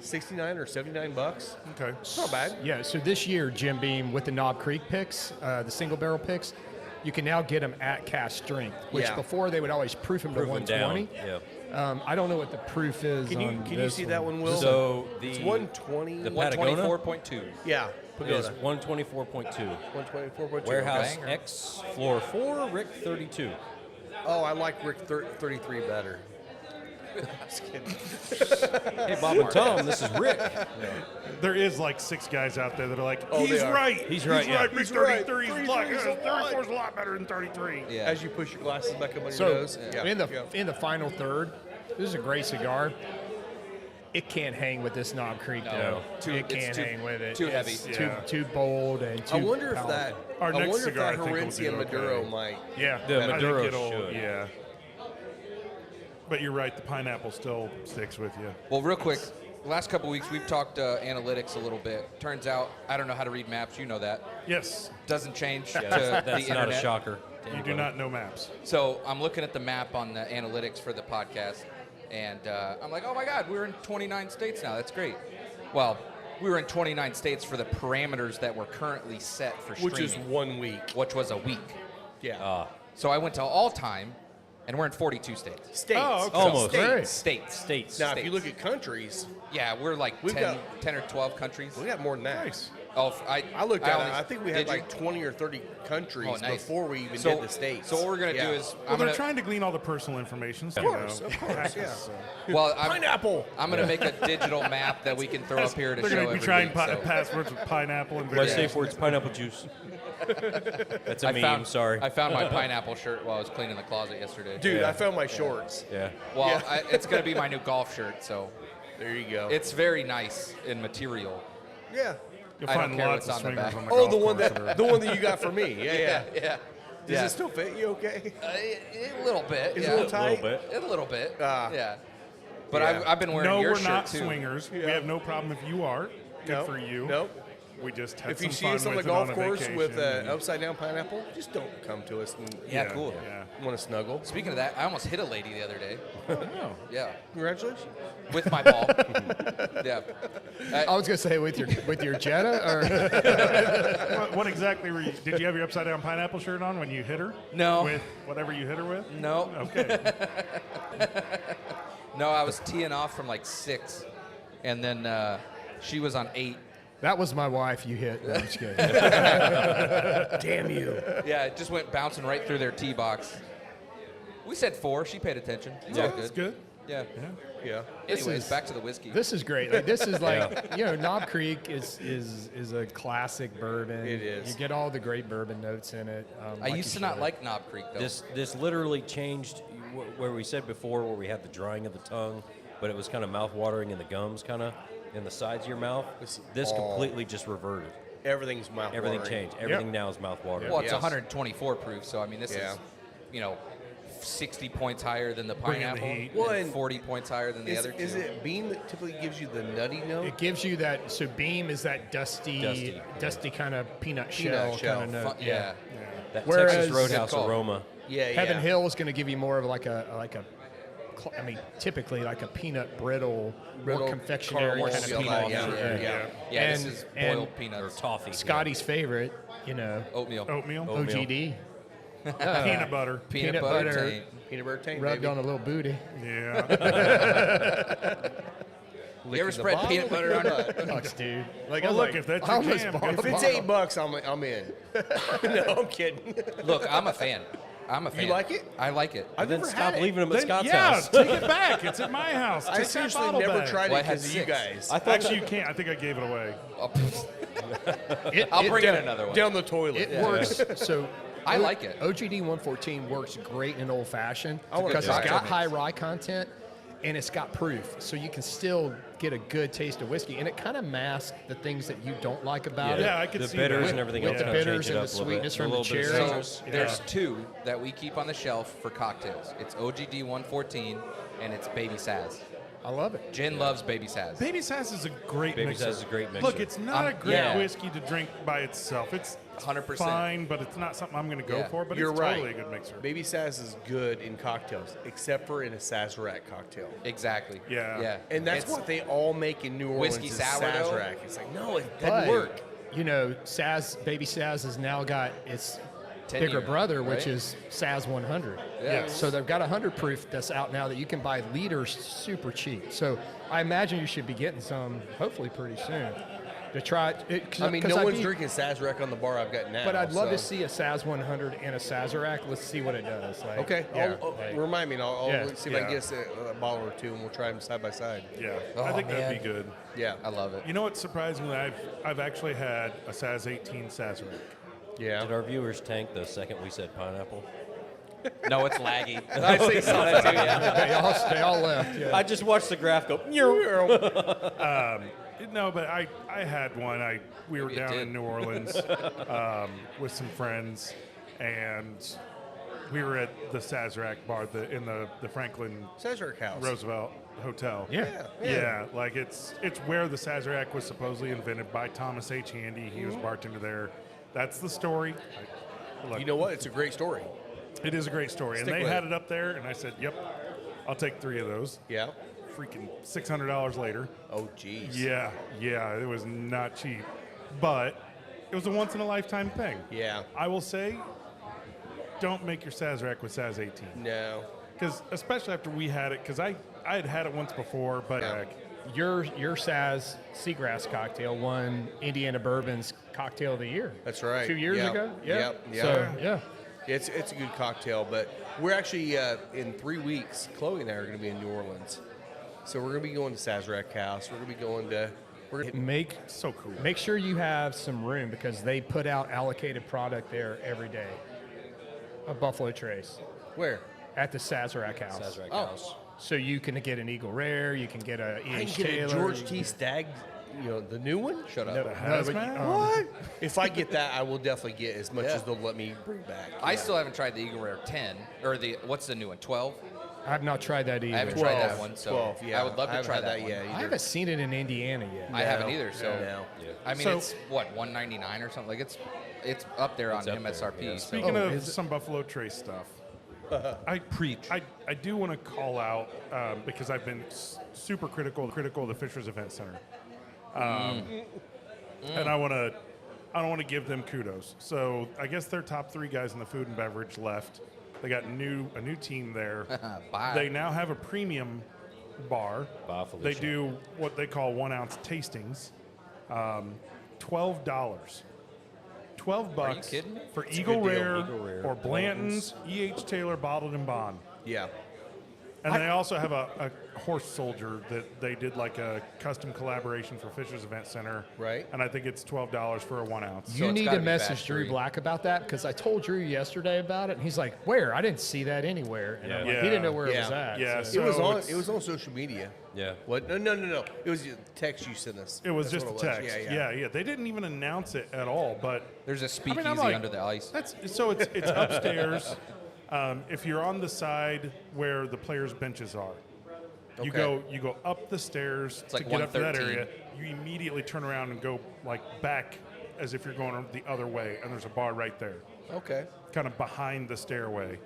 69 or 79 bucks. Okay. It's not bad. Yeah, so this year, Jim Beam with the Knob Creek picks, the single barrel picks, you can now get them at cask strength, which Yeah. before they would always proof them to Proof 'em down. 120. Yeah. I don't know what the proof is. Can on you this see that one, Will? So it's the 120. the Patagonia 124.2. Yeah, is Pagoda. 124.2. 124.2. Warehouse Okay. X floor 4, Rick 32. Oh, I like Rick 33 better. Just kidding. Hey, Bob and Tom, this is Rick. There is like 6 guys out there that are like, Oh, he's they are. right. He's right, yeah. Big He's right. 33 is like 33 's a lot. 34 is a lot better than 33. Yeah. As you push your glasses back up on So your nose. Yeah. in the final third, this is a great cigar. It can't hang with this Knob Creek though. Too- It it's can't too- hang with it. too It's heavy. Yeah. too bold and too I wonder if powerful. that. Our I next wonder cigar, I if that think, will Herencia do Maduro okay. might. Yeah, The I think Maduro it'll- should. Yeah. But you're right, the pineapple still sticks with you. Well, real quick, last couple weeks we've talked analytics a little bit. Turns out I don't know how to read maps. You know that. Yes, Doesn't change Yeah, to that's the not internet. a shocker. to you do anybody. not know maps. So I'm looking at the map on the analytics for the podcast, and I'm like, oh my God, we're in 29 states now. That's great. Well, we were in 29 states for the parameters that were currently set for streaming, Which is 1 week. which was a week. Yeah. So I went to all time, and we're in 42 states. States. Oh, okay. Almost. States. States. States. Now, if States. you look at countries, Yeah, we're like We've 10, got- 10 or 12 countries. we got more than that. Nice. Oh, I looked at only- it. I think we did had you? like 20 or 30 countries Oh, nice. before we even So- did the states. So what we're gonna do is Well, I'm they're gonna trying to glean all the personal information. So, course, you know, of course, yeah. so. well, I'm gonna make a digital map that we can throw up here to They're show going to be every trying week, so. passwords with pineapple and My video. safe word's pineapple juice. That's a I meme, found, sorry. I found my pineapple shirt while I was cleaning the closet yesterday. Dude, Yeah. I found my shorts. Yeah. Well, Yeah. it's gonna be my new golf shirt, so There you go. it's very nice in material. yeah. You'll I don't find care lots what's of on the swingers back. on the Oh, golf the one course that the one that you got for me. Yeah, yeah. Yeah. Does Yeah. it still fit you okay? A little bit. Is yeah. it a little tight? little bit. A little bit. Ah. Yeah. But Yeah. I've been wearing No, your we're shirt not too. swingers. We Yeah. have no problem if you are. Good Nope. for you. Nope. We just had If you some see fun us on the with it golf a course with vacation an and- upside down pineapple, just don't come to us. And, Yeah, cool. Yeah. Want to snuggle? Speaking of that, I almost hit a lady the other day. Oh. Yeah. Congratulations. With my ball. Yeah. I was gonna say with your Jetta or What exactly were you? Did you have your upside down pineapple shirt on when you hit her? No. With whatever you hit her with? No. Okay. No, I was teeing off from like 6, and then she was on 8. that was my wife you hit? No, I'm just kidding. Damn you. Yeah, it just went bouncing right through their tee box. We said 4. She paid attention. It's all That's good. good. Yeah. Yeah. Yeah. This Anyways, is- back to the whiskey. This is great. Like, this is like Knob Creek is a classic bourbon. It is. You get all the great bourbon notes in it. I like used you to not should. like Knob Creek though. This literally changed where we said before, where we had the drying of the tongue, but it was kind of mouth-watering in the gums, kind of in the sides of your mouth. This all- completely just reverted. Everything's mouth. Everything changed. Everything now is mouth-watering. Well, it's Yes. 124 proof, so I mean this Yeah. is, 60 points higher than the Bringing the pineapple, heat. Well, and and 40 points higher than the other two. Is it bean that typically gives you the nutty note? It gives you that. So Beam is that dusty kind of peanut shell shell. kind of note. Yeah. That Whereas- Texas Roadhouse Good call. aroma. Yeah, Heaven yeah. Hill is going to give you more of like a I mean, typically like a peanut brittle, Brittle, more confectionery caramel, kind of yeah, peanut. yeah. Yeah, this And- is and- boiled peanuts. Or toffee. Scotty's favorite, Oatmeal. Oatmeal, OGD. peanut butter. Peanut butter. butter. taint. Peanut butter tank, Rubbed baby. on a little booty. Yeah. You ever the spread bottle, peanut butter on licking it? Sucks, dude. Like, Well, I'm look, like, if that's I your almost jam, bought go a If it's bottle. $8, I'm in. No, I'm kidding. Look, I'm a fan. I'm a fan. like it? I like it. I've Then never stop had it. leaving them at Then, Scott's yeah, house. take it back. It's at my house. I Take that seriously bottle never back. tried Well, it I had because of you 6. guys. I thought Actually, you can't. I think I gave it away. I'll bring in another one. Down the toilet. It works. So I like it. OGD 114 works great in old fashioned wanna because try it's it. got high rye content and it's got proof, so you can still get a good taste of whiskey, and it kind of masks the things that you don't like about it. Yeah, I could the see bitters that. and everything With else. the kinda bitters change it and up the a little sweetness bit. from A the little bit of cherries. citrus. There's 2 that we keep on the shelf for cocktails. It's OGD 114 and it's Baby Saz. I love it. Jen loves Baby Saz. Baby Sass is a great Baby mixer. Sass is a great mixer. Look, it's not a great yeah. whiskey to drink by itself. It's 100%. fine, but it's not something I'm going to go Yeah. for. But You're it's right. totally a good mixer. Baby Saz is good in cocktails, except for in a Sazerac cocktail. Exactly. Yeah. Yeah. And that's It's- what they all make in New Orleans. Whiskey is sourdough? Sazerac. It's like, no, it But, doesn't work. Baby Saz has now got its 10 bigger year, brother, which right? is Saz 100. Yeah. So they've got a 100 proof that's out now that you can buy liters super cheap. So I imagine you should be getting some hopefully pretty soon to try it. I mean, no one's drinking Sazerac on the bar I've got now. But I'd love so. to see a Saz 100 and a Sazerac. Let's see what it does. Like, Okay, yeah, I'll remind me, and I'll Yeah. see if I can Yeah. get us a bottle or two, and we'll try them side by side. Yeah, Oh, I think man. that'd be good. Yeah, I love it. You know what? Surprisingly, I've actually had a Saz 18 Sazerac. yeah. Did our viewers tank the second we said pineapple? No, it's laggy. I think so. that too, yeah. they all left. Yeah. I just watched the graph go. No, but I had one. We were Maybe it down did. in New Orleans with some friends, and we were at the Sazerac bar in the Franklin Sazerac House. Roosevelt Hotel. Yeah. Yeah, like it's where the Sazerac was supposedly invented by Thomas H. Handy. He was bartender there. That's the story. Look, You know what? It's a great story. it is a great story. Stick And they with had it. it up there, and I said, yep, I'll take 3 of those. Yeah. Freaking $600 later. Oh, geez. Yeah, it was not cheap. But it was a once-in-a-lifetime thing. Yeah. I will say, don't make your Sazerac with Saz 18. No. Because especially after we had it, because I had had it once before, but Yeah. Your Saz Seagrass cocktail won Indiana Bourbon's Cocktail of the Year. That's right. 2 years Yep. ago. Yeah. Yep. Yeah. So yeah. It's a good cocktail, but we're actually in 3 weeks. Chloe and I are going to be in New Orleans, so we're going to be going to Sazerac House. We're going to be going to. We're gonna, so cool. Make sure you have some room because they put out allocated product there every day. A Buffalo Trace where? at the Sazerac House. Sazerac Oh. House. So you can get an Eagle Rare, you can get a I E.H. can get a Taylor. George T. Stagg, the new one. Shut up. No, The no, but, hazmat? What? If I get that, I will definitely get as much Yeah. as they'll let me bring back. I still haven't tried the Eagle Rare 10 or what's the new one? 12. I have not tried that either. I haven't tried that one, so 12, yeah. I would love to haven't try had that one. yet I either. haven't seen it in Indiana yet. I haven't either. So No. I mean, So- it's what 199 or something. Like it's up there It's on up there, MSRP. yeah. So Speaking Oh, of is it- some Buffalo Trace stuff, I do want to call out because I've been super critical of the Fishers Event Center, and I don't want to give them kudos. So I guess their top 3 guys in the food and beverage left. They got a new team there. Bye. They now have a premium bar. Bye, They Felicia. do what they call 1-ounce tastings. $12. $12 kidding me? for a Eagle good deal. Rare, Eagle Rare, or Blanton's, E.H. Taylor Bottled and Bond. Yeah. And they also have a horse soldier that they did like a custom collaboration for Fisher's Event Center. Right. And I think it's $12 for a 1-ounce. So You it's need gotta to be message batch Drew free. Black about that because I told Drew yesterday about it, and he's like, "Where? I didn't see that anywhere." And I'm like, Yeah. he didn't know where it was Yeah. at. Yeah, so- It was So on. it's- It was on social media. Yeah. What? No. It was the text you sent us. It was That's just a what it was. text. Yeah. Yeah. They didn't even announce it at all, but There's a I speakeasy mean, I'm like, under the ice. That's so it's upstairs. If you're on the side where the players' benches are, you Okay. go up the stairs It's like to get up to that 113. area. You immediately turn around and go like back as if you're going the other way, and there's a bar right there, Okay. kind of behind the stairway.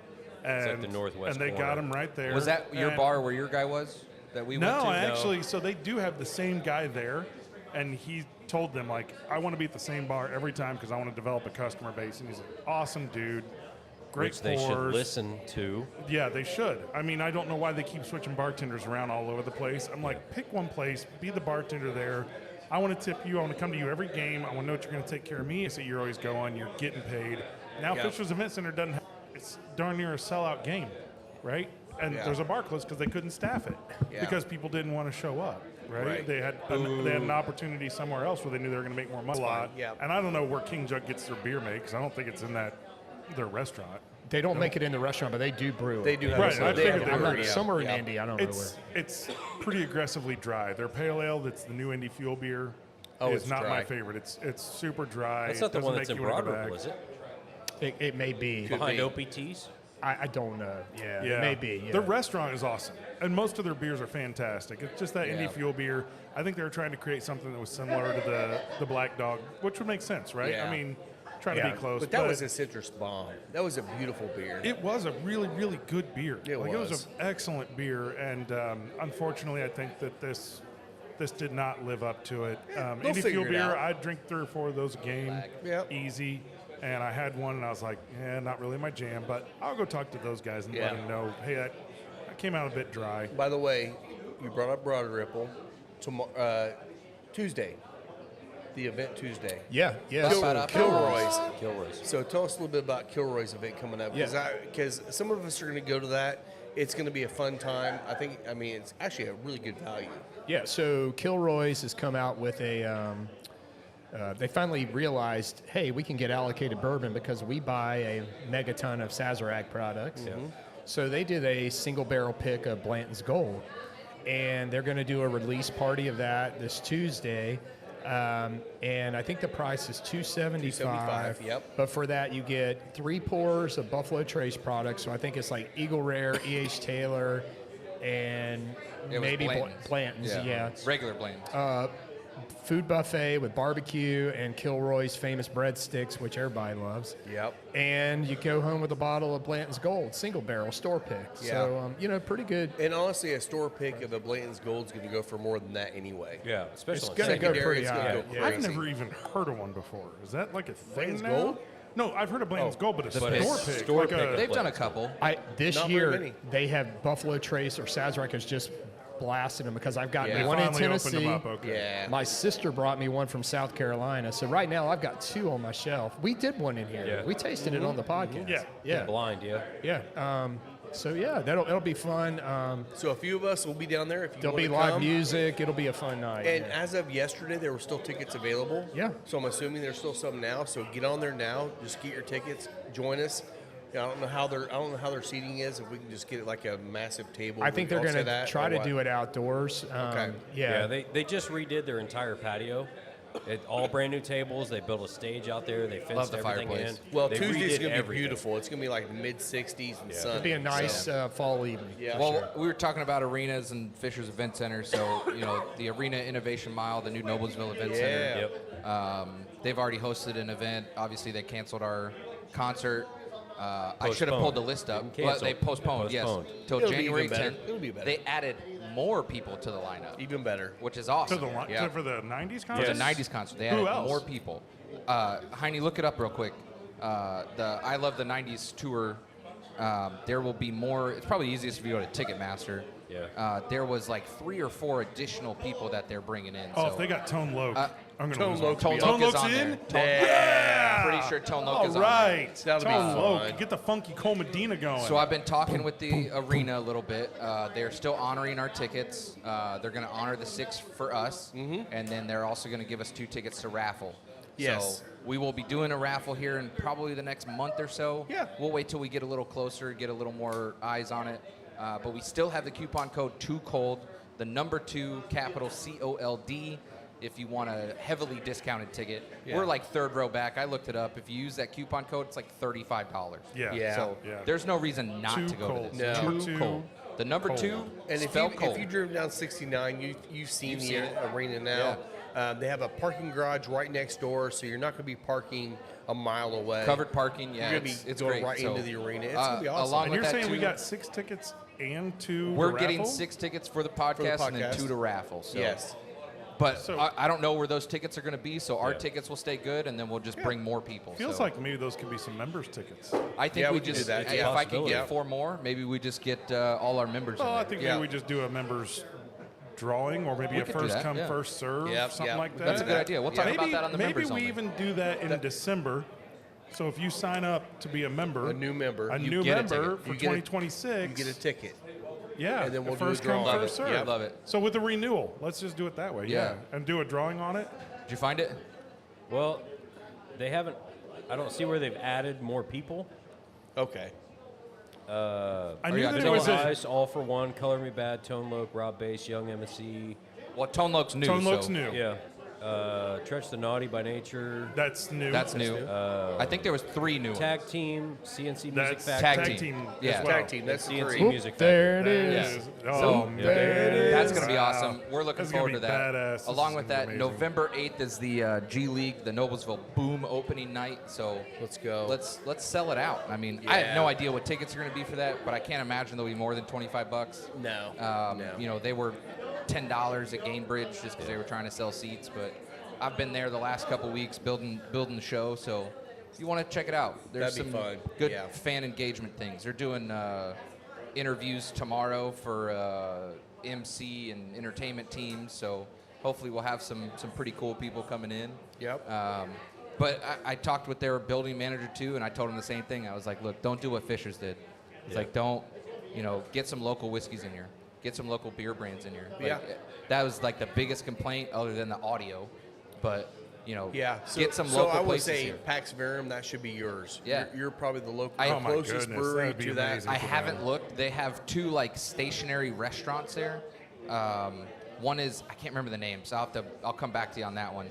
And, like the northwest and they corner. got him right there. Was that your And- bar where your guy was that we went No, to? actually, so they do have the same guy there, and he told them, like, I want to be at the same bar every time because I want to develop a customer base. And he's an awesome dude, great Which they should pours. listen to. Yeah, they should. I mean, I don't know why they keep switching bartenders around all over the place. I'm like, pick one place, be the bartender there. I want to tip you. I want to come to you every game. I want to know what you're going to take care of me. So you're always going. You're getting paid. Now, Yeah. Fisher's Event Center doesn't have, it's darn near a sellout game, right? And Yeah. there's a bar closed because they couldn't staff it Yeah. because people didn't want to show up, right? Right. They had an opportunity somewhere else where they knew they were going to make more money. A lot. yeah. And I don't know where King Jug gets their beer made because I don't think it's in their restaurant. They don't make it in the restaurant, but they do brew it. They do have Right, some- I they figured have they a were, brewery, yeah. Somewhere in Yeah. Indy, I don't know where. It's pretty aggressively dry. Their pale ale, that's the new Indy Fuel beer, Oh, is it's not my dry. favorite. It's super dry. That's It not the doesn't one that's make in you wanna go Broad Ripple, back. is it? It may be. Behind be. OPTs? I don't know. Yeah, Yeah, it may be. Yeah. Their restaurant is awesome, and most of their beers are fantastic. It's just that Indy Yeah. Fuel beer. I think they were trying to create something that was similar to the Black Dog, which would make sense, right? Yeah. I mean, trying Yeah. to be close. But that was a citrus bomb. That was a beautiful beer. It was a really, really good beer. It It was was. an excellent beer, and unfortunately, I think that this did not live up to it. they'll Indy figure Fuel it beer, out. I'd drink 3 or 4 of those a game, Yep. easy. And I had one, and I was like, yeah, not really my jam, but I'll go talk to those guys and let Yeah. them know, hey, I came out a bit dry. By the way, you brought up Broad Ripple. Tuesday, the event Tuesday. Yeah, yeah. Kilroy's. Kilroy's. So tell us a little bit about Kilroy's event coming up, because some of us are going to go to that. It's going to be a fun time. I mean, it's actually a really good value. Yeah, so Kilroy's has come out with a. They finally realized, hey, we can get allocated bourbon because we buy a megaton of Sazerac products. So they did a single barrel pick of Blanton's Gold, and they're going to do a release party of that this Tuesday. And I think the price is $275. Yep. But for that, you get 3 pours of Buffalo Trace products. So I think it's like Eagle Rare, E.H. Taylor, and It was maybe Blanton's. Blanton's. Yeah. Regular Blanton's. Food buffet with barbecue and Kilroy's famous breadsticks, which everybody loves. Yep. And you go home with a bottle of Blanton's Gold, single barrel, store pick. Yeah. So, pretty good. And honestly, a store pick of a Blanton's Gold is going to go for more than that anyway. Yeah, especially It's on gonna go secondary. pretty it's gonna high. go Yeah. I've crazy. never even heard of one before. Is that like a thing Blanton's now? Gold? No, I've heard of Blanton's Gold, but a store But it's pick. store like pick. They've done a couple. This Not very year, many. they have Buffalo Trace or Sazerac has just blasted them because I've gotten Yeah. one in finally opened Tennessee. them up, okay. Yeah. My sister brought me one from South Carolina. So right now I've got 2 on my shelf. We did one in here. Yeah. We tasted it on the podcast. Yeah. Yeah. Blind, yeah. Yeah. So yeah, it'll be fun. So a few of us will be down there if you There'll want be to live come. music. It'll be a fun night. And yeah. as of yesterday, there were still tickets available. Yeah. So I'm assuming there's still some now. So get on there now. Just get your tickets. Join us. I don't know how their seating is. If we can just get it like a massive table. I think they're I'll say going to that, try or to what? do it outdoors. Okay. Yeah. They just redid their entire patio. All brand new tables. They built a stage out there. They fenced Love the everything fireplace. in. Well, They Tuesday's redid going to be everything. beautiful. It's going to be like mid 60s and sunny. It'll be a nice So, fall evening. yeah. Well, we were talking about arenas and Fisher's Event Center. So, the Arena Innovation Mile, the new Noblesville Event Yeah. Center. Yep. They've already hosted an event. Obviously, they canceled our concert. I should have Postponed. pulled the list up. Didn't But cancel. they postponed, Postponed. yes, till It'll be January even better. 10th. It'll be better. They added more people to the lineup, Even better. which is awesome. To the li- Yeah. for the 90s For concert? the 90s concert. They Who added else? more people. Heine, look it up real quick. The I Love the 90s tour. There will be more. It's probably easiest if you go to Ticketmaster. Yeah. There was like 3 or 4 additional people that they're bringing in. Oh, so if they got Tone Loc, I'm going to Tone lose Loc my- will be Tone on. Loc is Loc's on in? there. Tone, Yeah. Pretty sure Tone Loc All is on right. That'll be Tone Loc. fun. Get the funky Cole Medina going. So I've been talking with the arena a little bit. They're still honoring our tickets. They're going to honor the 6 for us, and then they're also going to give us 2 tickets to raffle. Yes. So we will be doing a raffle here in probably the next month or so. Yeah. We'll wait till we get a little closer, get a little more eyes on it. But we still have the coupon code 2COLD, the number 2, capital COLD. If you want a heavily discounted ticket, Yeah. we're like 3rd row back. I looked it up. If you use that coupon code, it's like $35. Yeah. Yeah. So Yeah. there's no reason not Too to go cold. to this. No. Too Too cold. The number cold. 2, And if spelled you cold. if you drove down 69, you've seen You've the seen it. arena now. Yeah. They have a parking garage right next door, so you're not going to be parking a mile away. Covered parking, yeah, You're going to be it's going great. right So, into the arena. It's going to be awesome. along And with you're that saying we too, got 6 tickets and 2 we're to getting raffle? 6 tickets for the podcast, and then podcast. 2 to raffle. So. Yes. But So- I don't know where those tickets are going to be, so our tickets will stay good, and then we'll just bring more people. Feels so. like maybe those could be some members tickets. I think Yeah, we we can just do that, if yeah. I can Possibility. get 4 more, maybe we just get all our members. Oh, in I there. think Yeah. maybe we just do a members drawing, or maybe We a could do first that, come, yeah. first serve, Yep, something yep. like that. That's a good idea. We'll talk maybe, about that on the maybe members we only. even do that in December. So if you sign up to be a member, A new member. a You new get a member ticket. for You get a- 2026, You get a ticket. yeah, and then we'll a do a first come, drawing. first Love it. serve. Yeah, love it. So with the renewal, let's just do it that way. Yeah. And do a drawing on it. Did you find it? Well, they haven't. I don't see where they've added more people. Okay. I knew yeah, that it Vanilla was a Ice, All for One, Color Me Bad, Tone Loc, Rob Bass, Young M&C. Well, Tone Loc's new. Tone Loc's so new. Yeah. Tretch the Naughty by Nature. That's new. That's new. I think there was 3 new ones. Tag Team, CNC Music That's Factory. Tag team. as Yeah. well. Tag team. That's CNC three. Music Factory. There it That is. is- Oh, So, there it is. That's going to be Wow. awesome. We're looking That's gonna forward be to that. badass. This Along is with gonna that, be amazing. November 8th is the G League, the Noblesville Boom opening night. So Let's go. Let's sell it out. I mean, I have no idea what tickets are going to be for that, but I can't imagine they'll be more than $25. No. No. You know, they were $10 at Gainbridge just because they were trying to sell seats. But I've been there the last couple weeks building the show. So if you want to check it out, there's That'd be some fun. good Yeah. fan engagement things. They're doing interviews tomorrow for MC and entertainment teams. So hopefully we'll have some pretty cool people coming in. Yep. But I talked with their building manager too, and I told him the same thing. I was like, look, don't do what Fisher's did. It's like, don't, get some local whiskeys in here. Get some local beer brands in here. Like, Yeah. That was like the biggest complaint other than the audio. But, Yeah. So, get some so local I would places say here. Pax Verum, that should be yours. Yeah. You're probably the local, Oh my closest goodness, brewery that'd be to that. amazing. I haven't looked. They have 2 like stationary restaurants there. One is I can't remember the name, so I'll come back to you on that one.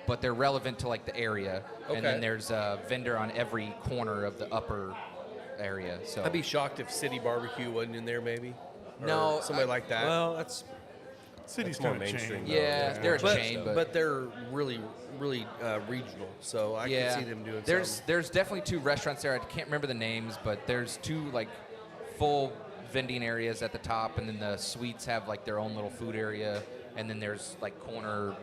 But they're relevant to like the area, and then Okay. there's a vendor on every corner of the upper area. So I'd be shocked if City Barbecue wasn't in there, maybe. Or No, somebody I- like that. Well, that's City's That's more kind of mainstream, changed. though. yeah, they're a but, chain, but they're really, really regional. So I yeah, can see them doing something. there's definitely 2 restaurants there. I can't remember the names, but there's 2 like full vending areas at the top, and then the suites have like their own little food area, and then there's like corner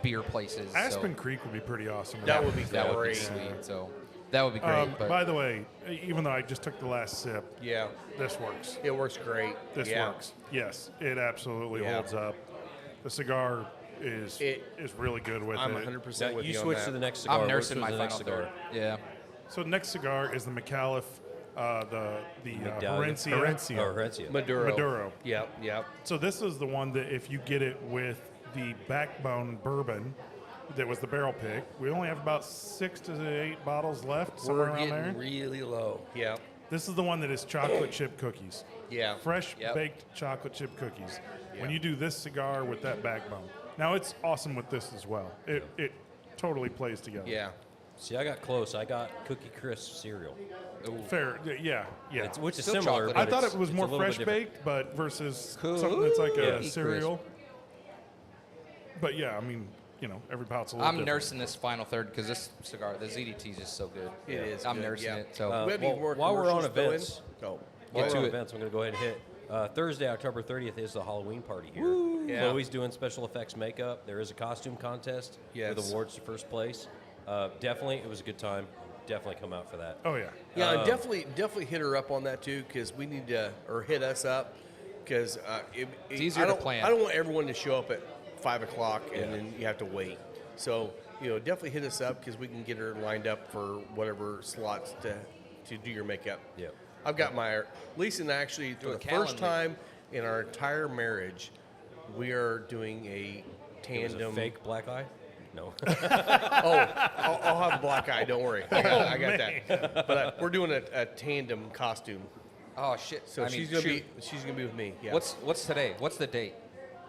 beer places. Aspen Creek would be pretty awesome. That would be that would be great. sweet. So that would be great. But By the way, even though I just took the last sip, Yeah. this works. It works great. This yeah. works. Yes, it absolutely Yeah. holds up. The cigar is really good with I'm it. 100% now, with you you on switch that. to the next cigar. I'm Which nursing was my the next final cigar? third. Yeah. So next cigar is the McAuliffe, the Medallion. Herencia. Oh, Herencia. Maduro. Maduro. Yep. Yep. So this is the one that if you get it with the backbone bourbon, that was the barrel pick. We only have about 6 to 8 bottles left, somewhere We're around getting there. really low. Yep. This is the one that is chocolate chip cookies. Yeah. Fresh Yep. baked chocolate chip cookies. When you do this cigar with that backbone. Now it's awesome with this as well. It totally plays together. Yeah. See, I got close. I got Cookie Crisp cereal, Fair. Yeah. Yeah. which is Still similar. chocolate. but I thought it's- it was it's a more little bit fresh different. baked, but versus Cool. something that's like a Yeah. cereal. But yeah, I mean, every pout's a little I'm different. nursing this final third because this cigar, the ZDT, is just so good. It is I'm good, nursing yeah. it. So We have any more while we're on commercials, Bill, events, in? Oh. While Get we're to on it. events, I'm going to go ahead and hit. Thursday, October 30th is the Halloween party here. Yeah. Chloe's doing special effects makeup. There is a costume contest Yes. with awards to first place. Definitely, it was a good time. Definitely come out for that. Oh yeah. Yeah, and definitely hit her up on that too, because we need to, or hit us up, because It's easier I to don't, plan. I don't want everyone to show up at 5 o'clock and then you have to wait. So definitely hit us up because we can get her lined up for whatever slots to do your makeup. Yeah. I've got my Lisa and I actually for a the first calendar. time in our entire marriage, we are doing a It was a tandem. fake black eye? No. I'll have a black eye. Don't worry, I got that. But we're doing a tandem costume. oh shit. So I mean, she's gonna shoot. be with me. Yeah. What's today? What's the date?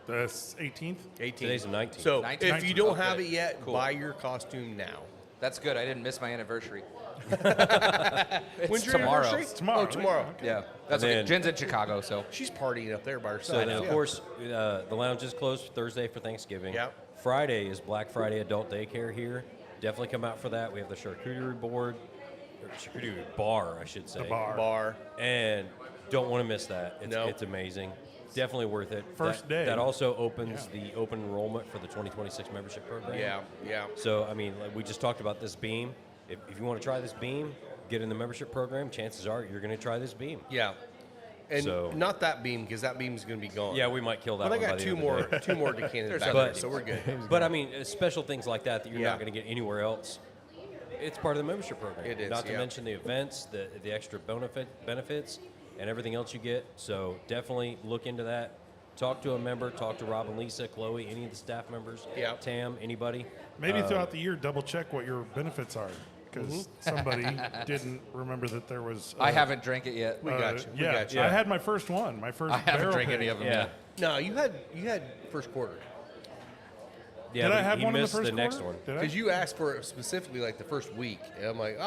The 18th. 18? Today's the 19th. So 19th. if you don't have Okay, it yet, cool. buy your costume now. That's good. I didn't miss my anniversary. When's your tomorrow. anniversary? It's tomorrow, Oh, right? tomorrow. Yeah, that's And okay. then- Jen's in Chicago, so She's partying up there by So herself. then, of Yeah. course, the lounge is closed Thursday for Thanksgiving. Yep. Friday is Black Friday adult daycare here. Definitely come out for that. We have the charcuterie board, or charcuterie bar, I should say. The bar. Bar. And don't want to miss that. It's, No. it's amazing. Definitely worth it. First That- day. That also opens the open enrollment for the 2026 membership program. Yeah. So, I mean, like we just talked about this beam. If you want to try this beam, get in the membership program. Chances are you're going to try this beam. Yeah. And So- not that beam, because that beam's going to be gone. Yeah, we might kill that But I one by got the two end of the day. more decanters back other there, so we're good. But I mean, special things like that you're Yeah. not going to get anywhere else. It's part of the membership program. It is, Not to yeah. mention the events, the extra benefits, and everything else you get. So definitely look into that. Talk to a member. Talk to Rob and Lisa, Chloe, any of the staff members. Yeah. Tam, anybody. Maybe throughout the year, double check what your benefits are, because somebody didn't remember that there was. I haven't drank it yet. We got you. We Yeah, got you. I had my first one. My first. I haven't barrel drank pick. any of them Yeah. yet. No, you had first quarter. Yeah, Did but I have you one in the missed first the next quarter? one. Did I? Because you asked for it specifically like the first week. And I'm like,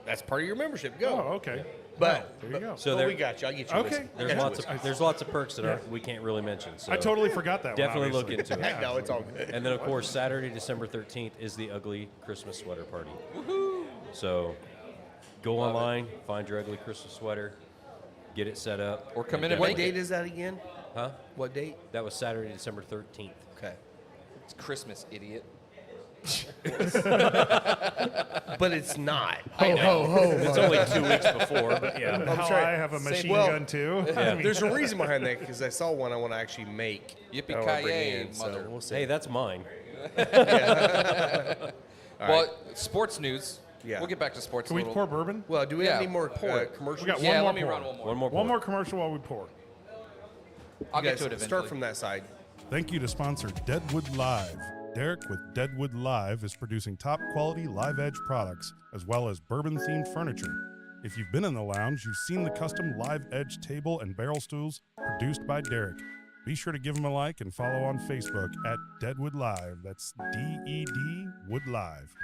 that's part of your membership. Go. Oh, okay. But, There you go. So oh, there- we got you. I'll get you Okay. whiskey. There's I got you lots whiskey. of lots of perks that we can't really mention. So I totally forgot that definitely one. look obviously. into it. No, it's all good. And then of course Saturday, December 13th is the ugly Christmas sweater party. Woohoo! So go online, find your ugly Christmas sweater, get it set up, Or come in and What make date it. is that again? Huh? What date? That was Saturday, December 13th. Okay. It's Christmas, idiot. But it's not. Ho, ho, ho. It's only 2 weeks before, but yeah. How trying- I have a machine well, gun too. I mean, There's a reason behind that because I saw one I want to actually make. Yippee I wanna bring ki-yay, in, so mother. we'll see. Hey, that's mine. Well, sports news. Yeah. We'll get back to sports can a we little. pour bourbon? Well, do we Yeah, have any more pour it. commercials? We got Yeah, one let me more run pour. one more. One more. One more commercial while we pour. I'll You get to it guys eventually. Start from that side. Thank you to sponsor Deadwood Live. Derek with Deadwood Live is producing top quality live edge products as well as bourbon themed furniture. If you've been in the lounge, you've seen the custom live edge table and barrel stools produced by Derek. Be sure to give him a like and follow on Facebook at Deadwood Live. That's DED Wood Live.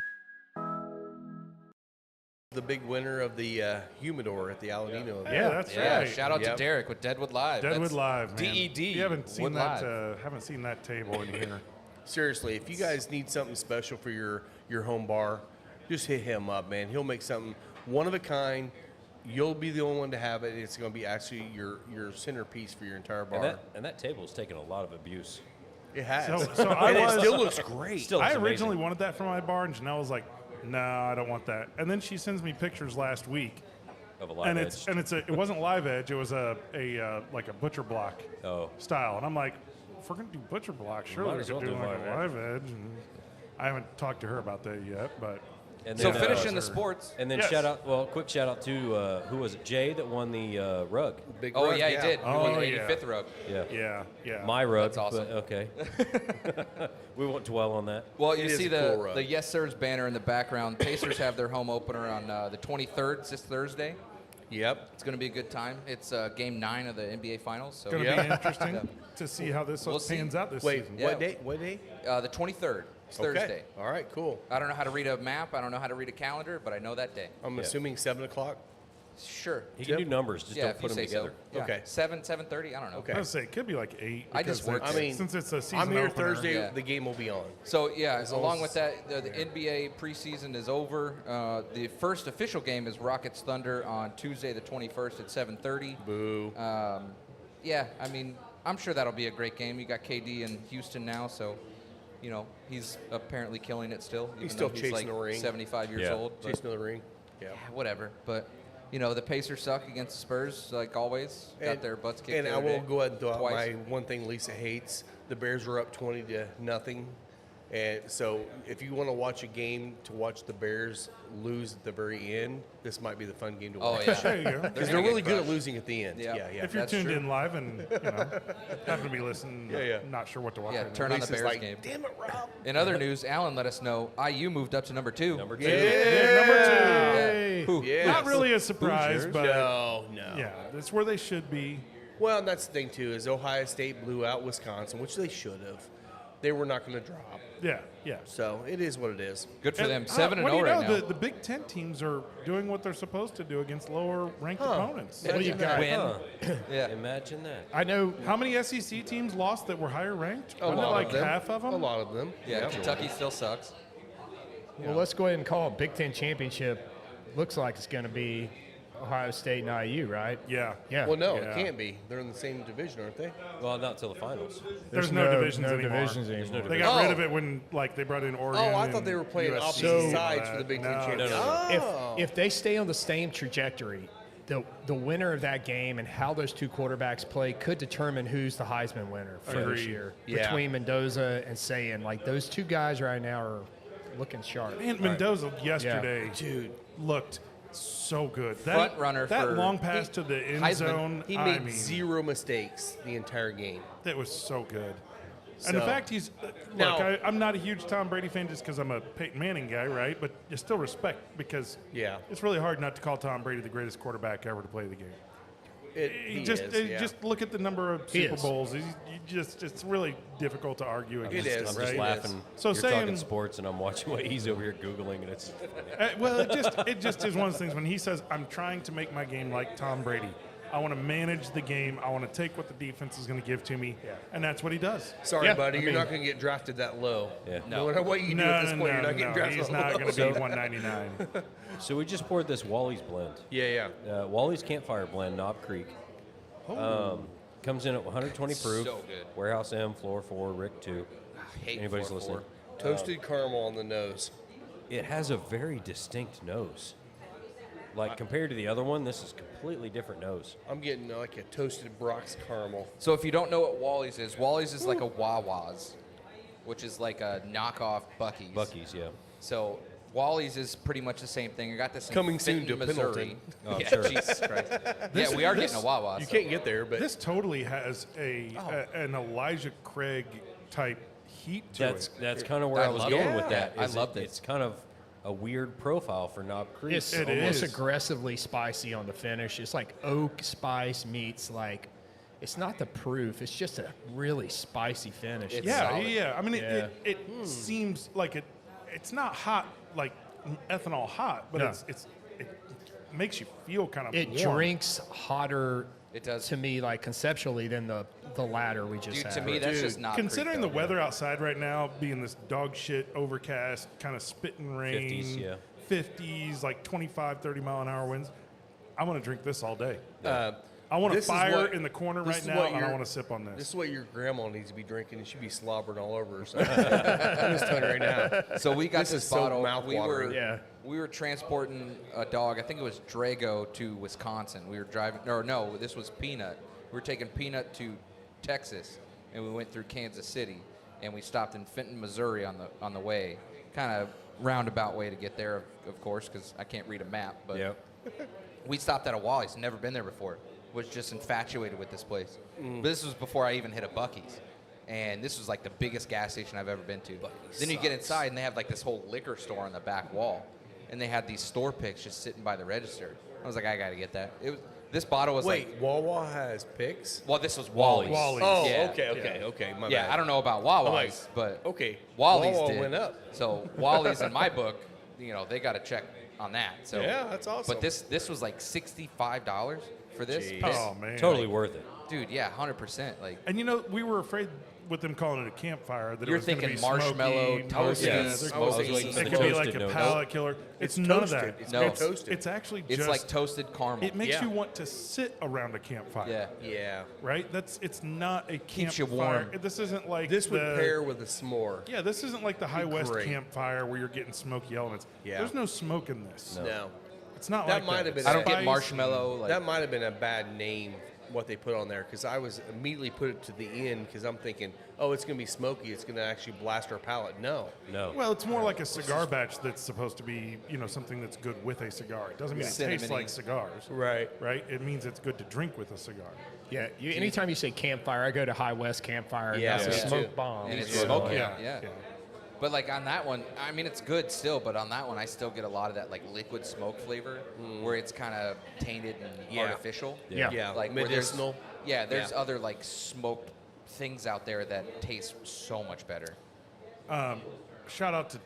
The big winner of the humidor at the Aladino. Yeah, that's Yeah, right. shout out Yep. to Derek with Deadwood Live. Deadwood That's Live, man. DED. You haven't seen Wood that. Live. Haven't seen that table in here. Seriously, if you guys need something special for your home bar, just hit him up, man. He'll make something one of a kind. You'll be the only one to have it. It's going to be actually your centerpiece for your entire bar. And that table's taken a lot of abuse. It has. So I and was- it still looks great. Still, I it's originally amazing. wanted that for my bar, and Janelle was like, "No, I don't want that." And then she sends me pictures last week, of a live and edge. it wasn't live edge. It was a like a butcher block Oh. style. And I'm like, if we're gonna do butcher block, surely might we as could well do do like live a live edge. And I haven't talked to her about that yet, but And So then, finishing the her. sports. And then Yes. quick shout out to who was it? Jay that won the rug. Big Oh rug, yeah, he did. He won the Oh, yeah. 85th rug. Yeah. yeah. My rug. That's awesome. But, okay. We won't dwell on that. Well, It you is see a the cool rug. the Yes Sirs banner in the background. Pacers have their home opener on the 23rd, this Thursday. Yep. It's going to be a good time. It's Game 9 of the NBA Finals. So It's gonna Yeah. be interesting to see how this We'll see. pans out this Wait, season. Yeah. what date? What day? the 23rd. It's Okay. Thursday. All right, cool. I don't know how to read a map. I don't know how to read a calendar, but I know that day. I'm Yeah. assuming 7 o'clock. Sure. He can do numbers, just Yeah, don't if put you them say together. so. Yeah. Okay. 7:30. I don't know. Okay. I would say it could be like 8. I just because work it's- I mean, since it's a season I'm here opener. Thursday. Yeah. The game will be on. So yeah, As long along as- with that, the NBA preseason is over. The first official game is Rockets Thunder on Tuesday, the 21st at 7:30. Boo. Yeah, I mean, I'm sure that'll be a great game. You got KD in Houston now, so you know he's apparently killing it still. Even still though chasing like the ring. 75 years Yeah. old. but Chasing the ring. Yeah. whatever. But you know the Pacers suck against the Spurs like always. Got their butts kicked. And the I other will day. go ahead and throw out Twice. my one thing Lisa hates. The Bears are up 20-0. And so if you want to watch a game to watch the Bears lose at the very end, this might be the fun game to Oh watch. yeah, There you go. Because gonna they're get really good at crushed. losing at the end. Yeah. Yeah. If you're That's tuned true. in live and happen to be listening, Yeah. not sure what to watch. Yeah, right turn now. on the Lisa's Bears like, game. damn it, Rob. In other news, Alan let us know IU moved up to number 2. Number 2. Yeah, number 2. Yeah. Who? Yes. Not really a surprise, yours? but No. yeah, that's where they should be. Well, and that's the thing, too, is Ohio State blew out Wisconsin, which they should have. they were not going to drop. Yeah, yeah. So it is what it is. Good for them. And, 7-0 what do you right know? now. The Big Ten teams are doing what they're supposed to do against lower ranked opponents. Well, you got Win. Yeah. Imagine that. I know. How many SEC teams lost that were higher ranked? A Wasn't it lot like of them. half of them? A lot of them. Yeah, Kentucky still sucks. Well, let's go ahead and call it Big Ten championship. Looks like it's going to be Ohio State and IU, right? Yeah. Yeah. Well, no, Yeah. it can't be. They're in the same division, aren't they? Well, not till the finals. There's no divisions no anymore. divisions anymore. They got rid Oh. of it when they brought in Oregon. Oh, I thought and they were playing USC opposite and all sides that. for the Big Ten No, championship. no. If they stay on the same trajectory, the winner of that game and how those two quarterbacks play could determine who's the Heisman winner for this Agreed. year. Yeah. Between Mendoza and Sayin, like those two guys right now are looking sharp. Man, Mendoza yesterday, Dude. looked so good. Front runner that for long pass to the end Heisman. zone. He I made mean, 0 mistakes the entire game. that was so good. And the So- fact he's Now- look, I'm not a huge Tom Brady fan just because I'm a Peyton Manning guy, right? But you still respect because Yeah. it's really hard not to call Tom Brady the greatest quarterback ever to play the game. He just is, yeah. just look at the number of He Super is. Bowls. it's really difficult to argue against. is. him, I'm right? just laughing. So You're saying- talking sports, and I'm watching what he's over here Googling, and it's Well, it just is one of those things when he says, "I'm trying to make my game like Tom Brady. I want to manage the game. I want to take what the defense is going to give to me," and that's what he does. Sorry, Yeah, buddy, I you're mean- not going to get drafted that low. Yeah. No matter what you do No, at this no, point, you're no, not getting no. drafted He's that not low. going to be 199. so we just poured this Wally's blend. Yeah. Wally's Campfire Blend, Knob Creek. Comes in at 120 proof. So good. Warehouse M, floor 4, Rick 2. Hate Anybody's 4-4. listening. Toasted caramel on the nose. It has a very distinct nose. Like compared to the other one, this is completely different nose. I'm getting like a toasted Brock's caramel. So if you don't know what Wally's is like a Wawa's, which is like a knockoff Buc-ee's. Buc-ee's, yeah. So Wally's is pretty much the same thing. I got this in Coming soon Fenton, to Missouri. Oh, yeah, sure. Jesus Christ. Yeah, we are getting a Wawa. You so- can't get there, but This totally has an Elijah Craig type heat to it. That's kind of where I I was love going it. with that. I is loved it. It's kind of a weird profile for Knob Creek. It's It almost is. aggressively spicy on the finish. It's like oak spice meets like, it's not the proof. It's just a really spicy finish. It's Yeah, solid. yeah. I mean, Yeah. it seems like it's not hot like ethanol hot, but No. it makes you feel kind of It warm. drinks hotter. It does. To me, like conceptually, than the ladder we just Dude, had. to me, that's Dude, just not considering Creek, the though. weather outside right now being this dog shit overcast kind of spitting rain 50s, yeah. 50s like 25 30 mile an hour winds, I want to drink this all day. I want a this is fire what- in the corner this right is now, what and I your- want to sip on this this. is what your grandma needs to be drinking. And she'd be slobbering all over herself. I'm just telling you right now. So we got This this is so bottle. mouth-watering. We were transporting a dog. I think it was Drago to Wisconsin. We were driving. Or no, this was Peanut. We were taking Peanut to Texas, and we went through Kansas City, and we stopped in Fenton, Missouri on the way. Kind of roundabout way to get there, of course, because I can't read a map. But Yep. we stopped at a Wally's. Never been there before. Was just infatuated with this place. But this was before I even hit a Buc-ee's. And this was like the biggest gas station I've ever been to. Then you get inside and they have like this whole liquor store on the back wall. And they had these store picks just sitting by the register. I was like, I gotta get that. This bottle was Wait, like, Wawa has picks? well, this was Wally's. Wally's. Oh, Yeah. okay. My Yeah, bad. I don't know about Wawa's, like, but okay, Wally's Wawa did. went up. So Wally's in my book, they got to check on that. So Yeah, that's awesome. But this was like $65 for this. Jeez. Oh man, Totally worth it. Dude, yeah, 100%. Like, And we were afraid with them calling it a campfire that You're it was gonna thinking be marshmallow, smoky, toasted, yeah, Yes, there- I was waiting thinking for it the could be toasted like a note. palate killer. It's none toasted. of that. It's No. toasted. It's actually it's just like toasted caramel. it makes Yeah. you want to sit around a campfire. Yeah. Yeah. Right? It's not a Keeps you campfire. warm. This isn't like This would the, pair with a s'more. Yeah, this isn't like the High West great. campfire where you're getting smoky elements. Yeah. There's no smoke in this. No. It's not That like might that. have been It's I don't get spice. marshmallow. Like, That might have been a bad name, what they put on there, because I was immediately put it to the end because I'm thinking, oh, it's going to be smoky. It's going to actually blast our palate. No. No. Well, it's more like a cigar batch that's supposed to be, something that's good with a cigar. It doesn't mean it tastes Cinnamony. like cigars. Right. Right? It means it's good to drink with a cigar. Yeah, anytime you say campfire, I go to High West campfire. And Yeah, that's a me smoke too. bomb. and it's Yeah. smoky. Yeah. Yeah. But like on that one, I mean, it's good still, but on that one, I still get a lot of that like liquid smoke flavor where it's kind of tainted and Yeah. artificial. Yeah. Yeah. Like where there's- medicinal. Yeah, there's Yeah. other like smoked things out there that taste so much better. Shout out to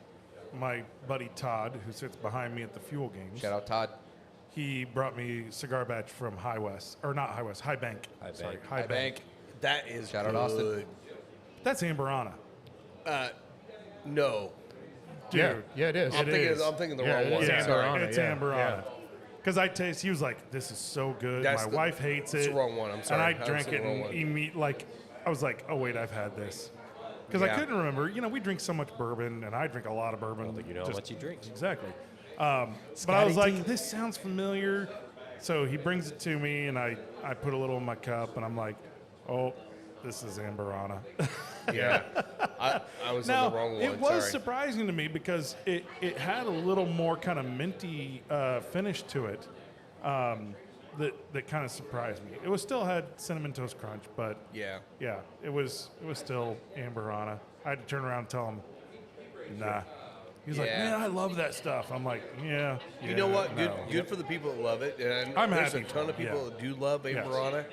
my buddy Todd, who sits behind me at the Fuel Games. Shout out Todd. He brought me cigar batch from High West, or not High West, High Bank. Sorry, High Bank. That is Shout out good. Austin. That's Amberana. No. Dude, Yeah, it is. I'm is. thinking the Yeah, wrong it one. is Yeah, Sorry. Amberana. it's yeah, Amberana. yeah. Because I taste, he was like, "This is so good." That's My the- wife hates it. that's the wrong one. I'm sorry. And I I drank said it the wrong and one. I was like, "Oh wait, I've had this." Because I Yeah. couldn't remember. You know, we drink so much bourbon, and I drink a lot of bourbon. You know how just- much he drinks. Exactly. But I was like, "This sounds familiar." So he brings it to me, and I put a little in my cup, and I'm like, "Oh, this is Amberana." Yeah. I was on Now, the wrong one. it was Sorry. surprising to me because it had a little more kind of minty finish to it that kind of surprised me. It was still had Cinnamon Toast Crunch, but Yeah. yeah, it was still Amberana. I had to turn around and tell him, nah. He's like, Yeah. man, I love that stuff. I'm like, yeah. You know what? no." Good for the people that love it. And I'm there's happy a for ton of them, people yeah. that do love Yes. Amberana.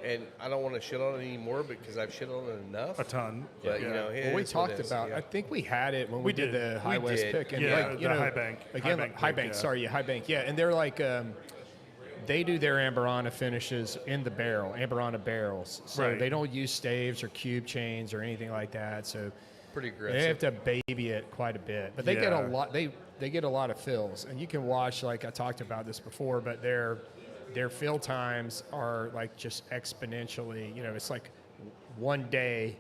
And I don't want to shit on it anymore because I've shit on it enough. A ton. But, yeah. you know, it Well, we is what talked it is. about. Yeah. I think we had it when we, We did did. the High We West did. pick, and Yeah, like, the you know, High Bank. again, High Bank High pick, Bank. yeah. Sorry, High Bank. Yeah, and they're like, they do their Amberana finishes in the barrel, Amberana barrels. So Right. they don't use staves or cube chains or anything like that. So Pretty they have aggressive. to baby it quite a bit, but they get a Yeah. lot. They get a lot of fills, and you can watch. Like I talked about this before, but their fill times are like just exponentially. You know, it's like one day,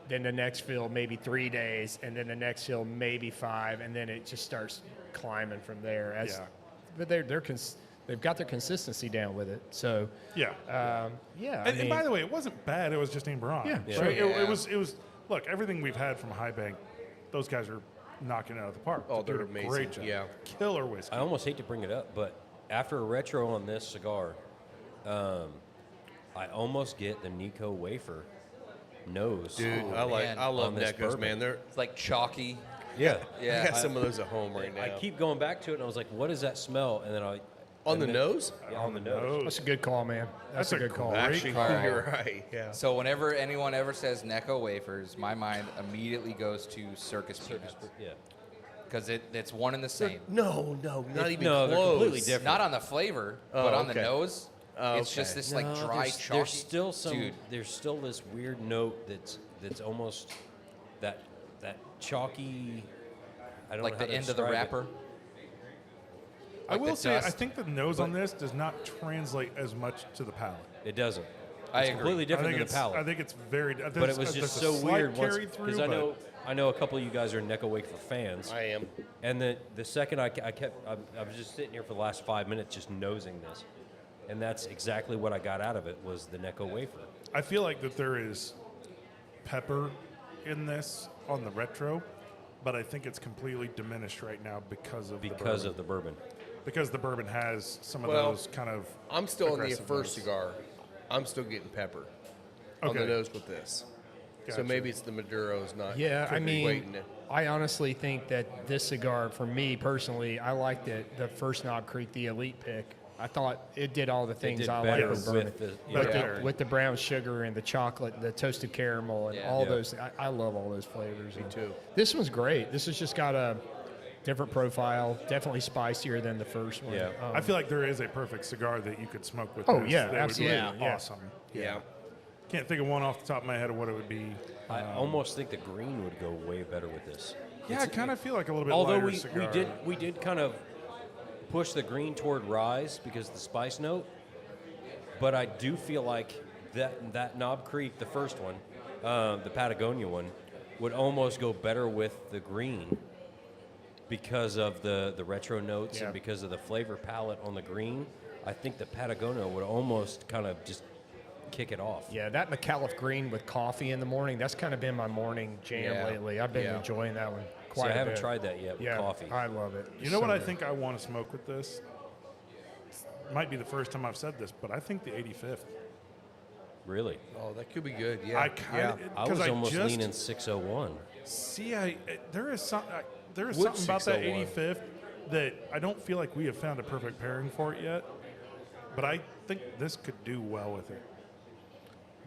then the next fill maybe 3 days, and then the next fill maybe 5, and then it just starts climbing from there. Yeah. But they've got their consistency down with it. So Yeah. yeah, I And mean, by the way, it wasn't bad. It was just Amberana. Yeah, Right? sure. It Yeah. was. Look, everything we've had from High Bank, those guys are knocking it out of the park. Oh, They're they're doing a amazing. Great job. Yeah. Killer whiskey. I almost hate to bring it up, but after a retro on this cigar, I almost get the Nico wafer nose. Dude, man, I love on this Necos, bourbon. man. They're It's like chalky. Yeah. Yeah. I got some of those at home right now. I keep going back to it, and I was like, "What does that smell?" And then on and the then- nose? Yeah, on the nose. that's a good call, man. That's a good call. great Actually, call. you're right. Yeah. So whenever anyone ever says Necco wafers, my mind immediately goes to circus peanuts Yeah. because it's one and the same. No, not even no, close. they're completely different. Not on the flavor, Oh, but on okay. the nose. Oh, It's just okay. this like No, dry there's, chalky. There's still some. Dude, There's still this weird note that's almost that chalky. I don't like know how the to end of the describe it. wrapper. I Like will the say, I dust. think the nose on this does not translate as much to the palate. It doesn't. I It's agree. completely different than the palate. I think it's very. but it was just so weird once because because I know a couple of you guys are Necco wafer fans. I am. And the second I was just sitting here for the last 5 minutes just nosing this, and that's exactly what I got out of it was the Necco wafer. I feel like that there is pepper in this on the retro, but I think it's completely diminished right now because of The bourbon. because the bourbon has some of Well, those kind of. I'm still on the aggressive first notes. cigar. I'm still getting pepper on Okay. the nose with this. Gotcha. So maybe it's the Maduro's not. Yeah, I could be mean, waiting. I honestly think that this cigar, for me personally, I liked it. The first Knob Creek, the Elite pick. I thought it did all the things did I better like with bourbon. with the Better. yeah. With the brown sugar and the chocolate, the toasted caramel, and Yeah. all Yeah. those. I love all those flavors. Me too. This one's great. This has just got a different profile, definitely spicier than the first one. Yeah. I feel like there is a perfect cigar that you could smoke with. Oh, this yeah, that absolutely, Would be yeah. awesome. Yeah. Can't think of one off the top of my head of what it would be. I almost think the green would go way better with this. Yeah, I kind of feel like a little bit Although lighter we cigar. did kind of push the green toward rise because of the spice note, but I do feel like that Knob Creek, the first one, the Patagonia one, would almost go better with the green because of the retro notes Yeah. and because of the flavor palette on the green. I think the Patagonia would almost kind of just kick it off. Yeah, that McAuliffe green with coffee in the morning, that's kind of been my morning jam Yeah. lately. I've been Yeah. enjoying that one See, quite I a haven't bit. tried that yet with Yeah, coffee. I love it. You know what So I good. think I want to smoke with this? Might be the first time I've said this, but I think the 85th. Really? Oh, that could be good. Yeah. I kind yeah. of I was almost leaning 601. See, there is there is Would something about that 601. 85th that I don't feel like we have found a perfect pairing for it yet. But I think this could do well with it.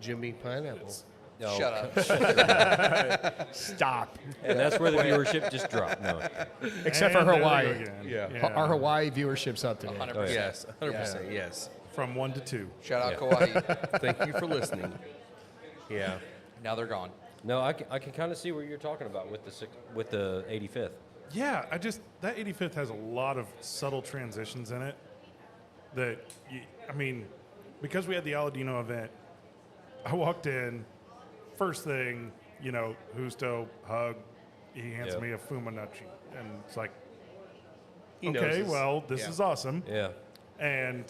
Jim Beam pineapple. No. Shut up. Stop. And that's where the viewership just dropped. No. Except for And there we go Hawaii. again. Yeah. Our Hawaii viewership's up today. 100%. Yes, 100%. Yes. From 1 to 2. Shout out Kauai. Thank you for listening. Yeah. Now they're gone. No, I can kind of see what you're talking about with the 85th. Yeah, that 85th has a lot of subtle transitions in it that, I mean, because we had the Aladino event, I walked in, first thing, Justo, hug, he hands Yep. me a Fumanachi, and it's like, He knows okay, this. well, this Yeah. is awesome. Yeah. And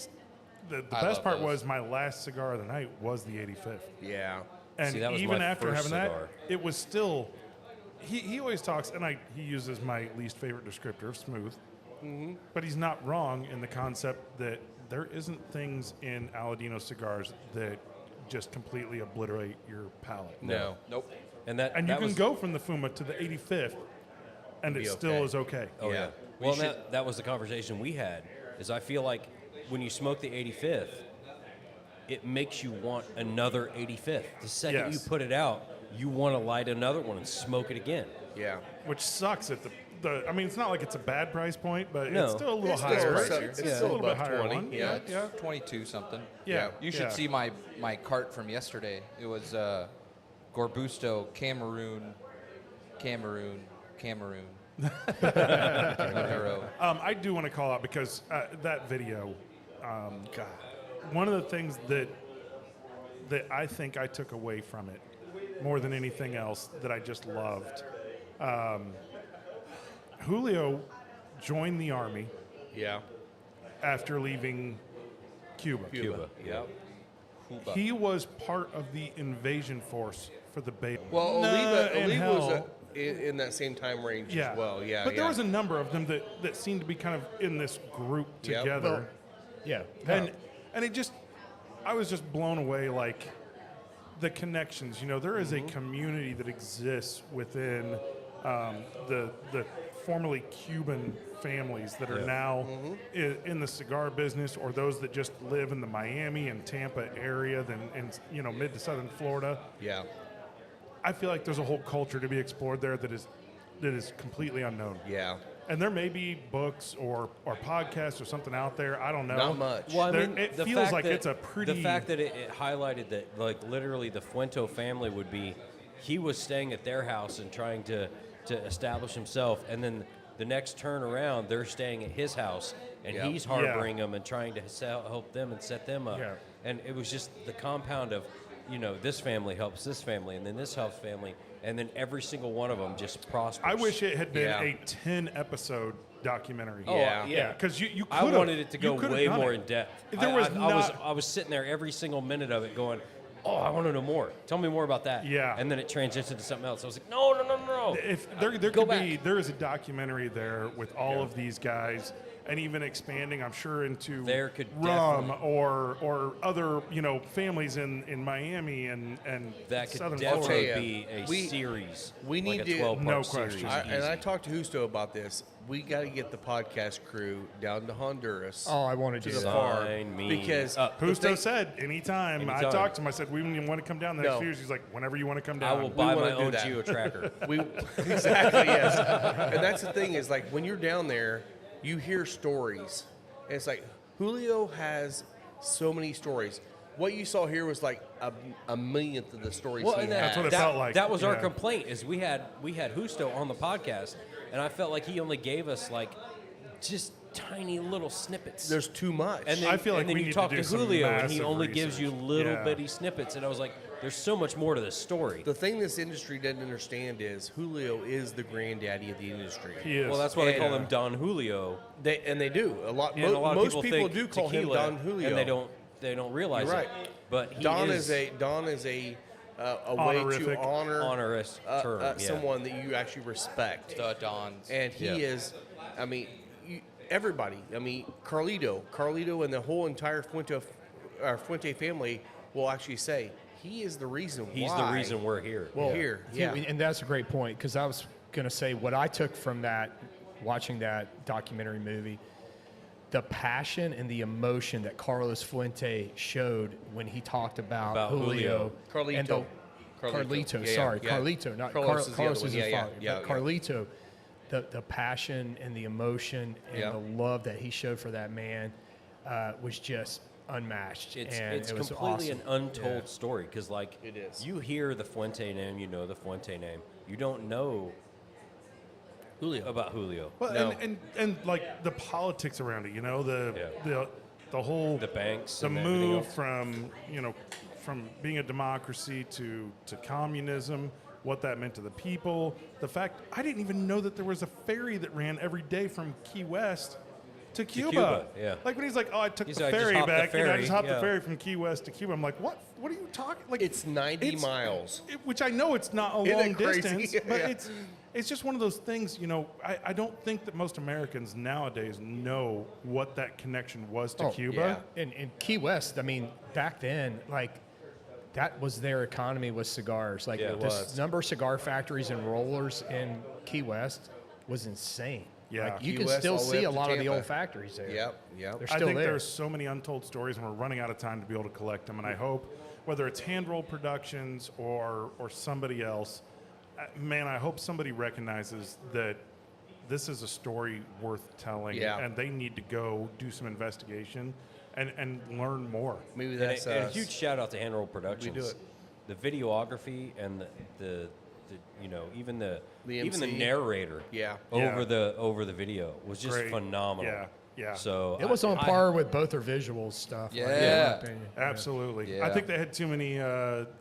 the I best love part those. was my last cigar of the night was the 85th. Yeah. And See, that was even my after first having cigar. that, it was still. He always talks, and he uses my least favorite descriptor of smooth, but he's not wrong in the concept that there isn't things in Aladino cigars that just completely obliterate your palate. No. Nope. And that And you that can was, go from the Fuma to the 85th, and it Be still okay. is okay. Oh, Yeah. yeah. We Well, should- that was the conversation we had. Is I feel like when you smoke the 85th, it makes you want another 85th. The second Yes. you put it out, you want to light another one and smoke it again. Yeah. Which sucks at I mean, it's not like it's a bad price point, but No. it's still a little It's higher. still- It's it's still a still little bit above higher 20, one. yeah. Yeah. 22 something. Yeah. You should yeah. see my cart from yesterday. It was Gorbusto, Cameroon. Maduro. I do want to call out because that video, God, one of the things that I think I took away from it more than anything else that I just loved. Julio joined the army Yeah. after leaving Cuba. Cuba. Yeah. Cuba. He was part of the invasion force for the Bay. Well, Nah, and Oliva was hell, in that same time range yeah. as well. Yeah. But yeah. there was a number of them that seemed to be kind of in this group Yep. together. Well, Yeah. And it just, I was just blown away, like, the connections. There is a community that exists within the formerly Cuban families that are now in the cigar business, or those that just live in the Miami and Tampa area, in mid to southern Florida. Yeah. I feel like there's a whole culture to be explored there that is completely unknown. Yeah. And there may be books or podcasts or something out there. I don't know. Not much. Well, I There- mean, it the feels fact like that- it's a pretty. The fact that it highlighted that, like, literally the Fuento family would be, he was staying at their house and trying to establish himself, and then the next turn around, they're staying at his house, and Yep. he's harboring them and trying to help them and set them up. Yeah. And it was just the compound of, this family helps this family, and then this helps family, and then every single one of them just prospers. I wish it had been Yeah. a 10-episode documentary. Oh, Yeah. yeah. Because you could I wanted it to go way more in depth. There was I was sitting there every single minute of it going, oh, I want to know more. Tell me more about that. Yeah. And then it transitioned to something else. I was like, no. If there Go could be, back. there is a documentary there with all of these guys, and even expanding, I'm sure, into There could rum definitely- or other families in Miami and That could southern definitely Florida. Tell ya, be a we- series. we like need a to- 12-part No series. question. And I easy. talked to Justo about this. We got to get the podcast crew down to Honduras. Oh, I want to to do the that. farm Sign me because up. the Justo thing- said anytime. I Anytime. talked to him. I said, we want to come down the next No. few years. He's like, whenever you want to come I down. will buy wanna my do own that. geo-tracker. we exactly yes, and that's the thing is like when you're down there, you hear stories. And it's like Julio has so many stories. What you saw here was like a millionth of the stories he and had. That's what it felt like, That was our yeah. complaint. Is we had Justo on the podcast, and I felt like he only gave us like just tiny little snippets. There's too much. And then, I feel like and then we you need to talk do to some Julio, and he massive only gives you research. little Yeah. bitty snippets. And I was like, there's so much more to this story. the thing this industry doesn't understand is Julio is the granddaddy of the industry. He is. Well, that's why they call And, him Don Julio. They do a lot. And a lot of most people think do call him tequila, Don Julio, and they don't realize You're right. it. But he Don is is a way Honorific. to honor honorous term. Yeah. someone that you actually respect. The Dons. And he Yeah. is, I mean, everybody. I mean, Carlito, and the whole entire Fuente family will actually say he is the reason He's why the reason we're here. we're here. See, Yeah, and that's a great point because I was going to say what I took from that, watching that documentary movie, the passion and the emotion that Carlos Fuente showed when he talked about Julio. Carlito. And Carlito. Carlito, Yeah, sorry. yeah. Carlito, not Carlos is the Carlos other is one. his Yeah, father. yeah, But yeah. Carlito, the passion and the emotion and Yeah. the love that he showed for that man was just unmatched. It's and it was completely awesome. an untold story because, like, It is. you hear the Fuente name, you know the Fuente name. You don't know about Julio. Well, No. and like the politics around it, you know, the whole The banks the and everything move else. from from being a democracy to communism, what that meant to the people. The fact I didn't even know that there was a ferry that ran every day from Key West to Cuba. Cuba, yeah. Like when he's like, "Oh, I took He's the like, "I just ferry hopped the back. I ferry," just hopped the yeah. ferry from Key West to Cuba." I'm like, "What? What are you talking? Like It's 90 miles. which I know it's not a Isn't long it crazy? distance, but Yeah. it's just one of those things. You know, I don't think that most Americans nowadays know what that connection was to Cuba. yeah. And Key West, I mean, back then, like, that was their economy was cigars. Like, Yeah, it the was. number of cigar factories and rollers in Key West was insane. Yeah. Like, you Key can West still all the way see up a to lot of the Tampa. old factories there. Yep. Yep. They're I still think there. there's so many untold stories, and we're running out of time to be able to collect them. And I hope, whether it's Hand Roll Productions or somebody else, man, I hope somebody recognizes that this is a story worth telling, Yeah. and they need to go do some investigation and learn more. Maybe And that's a huge shout out to Hand Roll Productions. do it. The videography and the you know even the MC. narrator Yeah. over Yeah. over the video was just Great. phenomenal. Yeah, yeah. So It was on I- par with both their visuals stuff. like, in my Yeah. opinion. Absolutely. Yeah. I think they had too many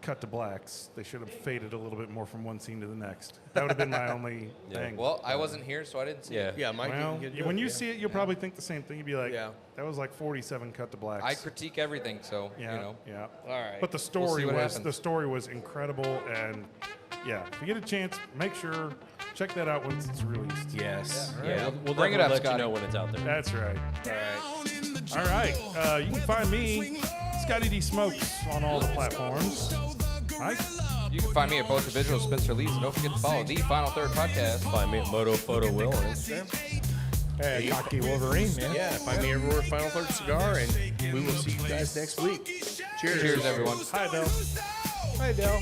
cut to blacks. They should have faded a little bit more from one scene to the next. That would have been my only thing. Well, I wasn't here, so I didn't see Yeah. it. Yeah, Mike. Well, you can do when it, you yeah. see it, you'll probably think the same thing. You'd be like, Yeah. that was like 47 cut to blacks. I critique everything, so yeah, you know. yeah. All right. But the story what was happens. incredible, and yeah, if you get a chance, make sure check that out once it's released. Yes. Yeah, Yeah. we'll Bring it definitely up, let Scotty. you know when it's out there. That's right. All right. All right. You can find me, Scotty D Smokes, on all the platforms. Mike? You can find me at both the visuals, Spencer Lee's, and don't forget to follow the Final Third podcast. Find me at Moto Photo Will on Instagram. Hey, Cocky Wolverine, man. Yeah. Find me everywhere. Final Third Cigar, and we will see you guys next week. Cheers. Cheers, everyone. Hi, Bill. Hi, Dell.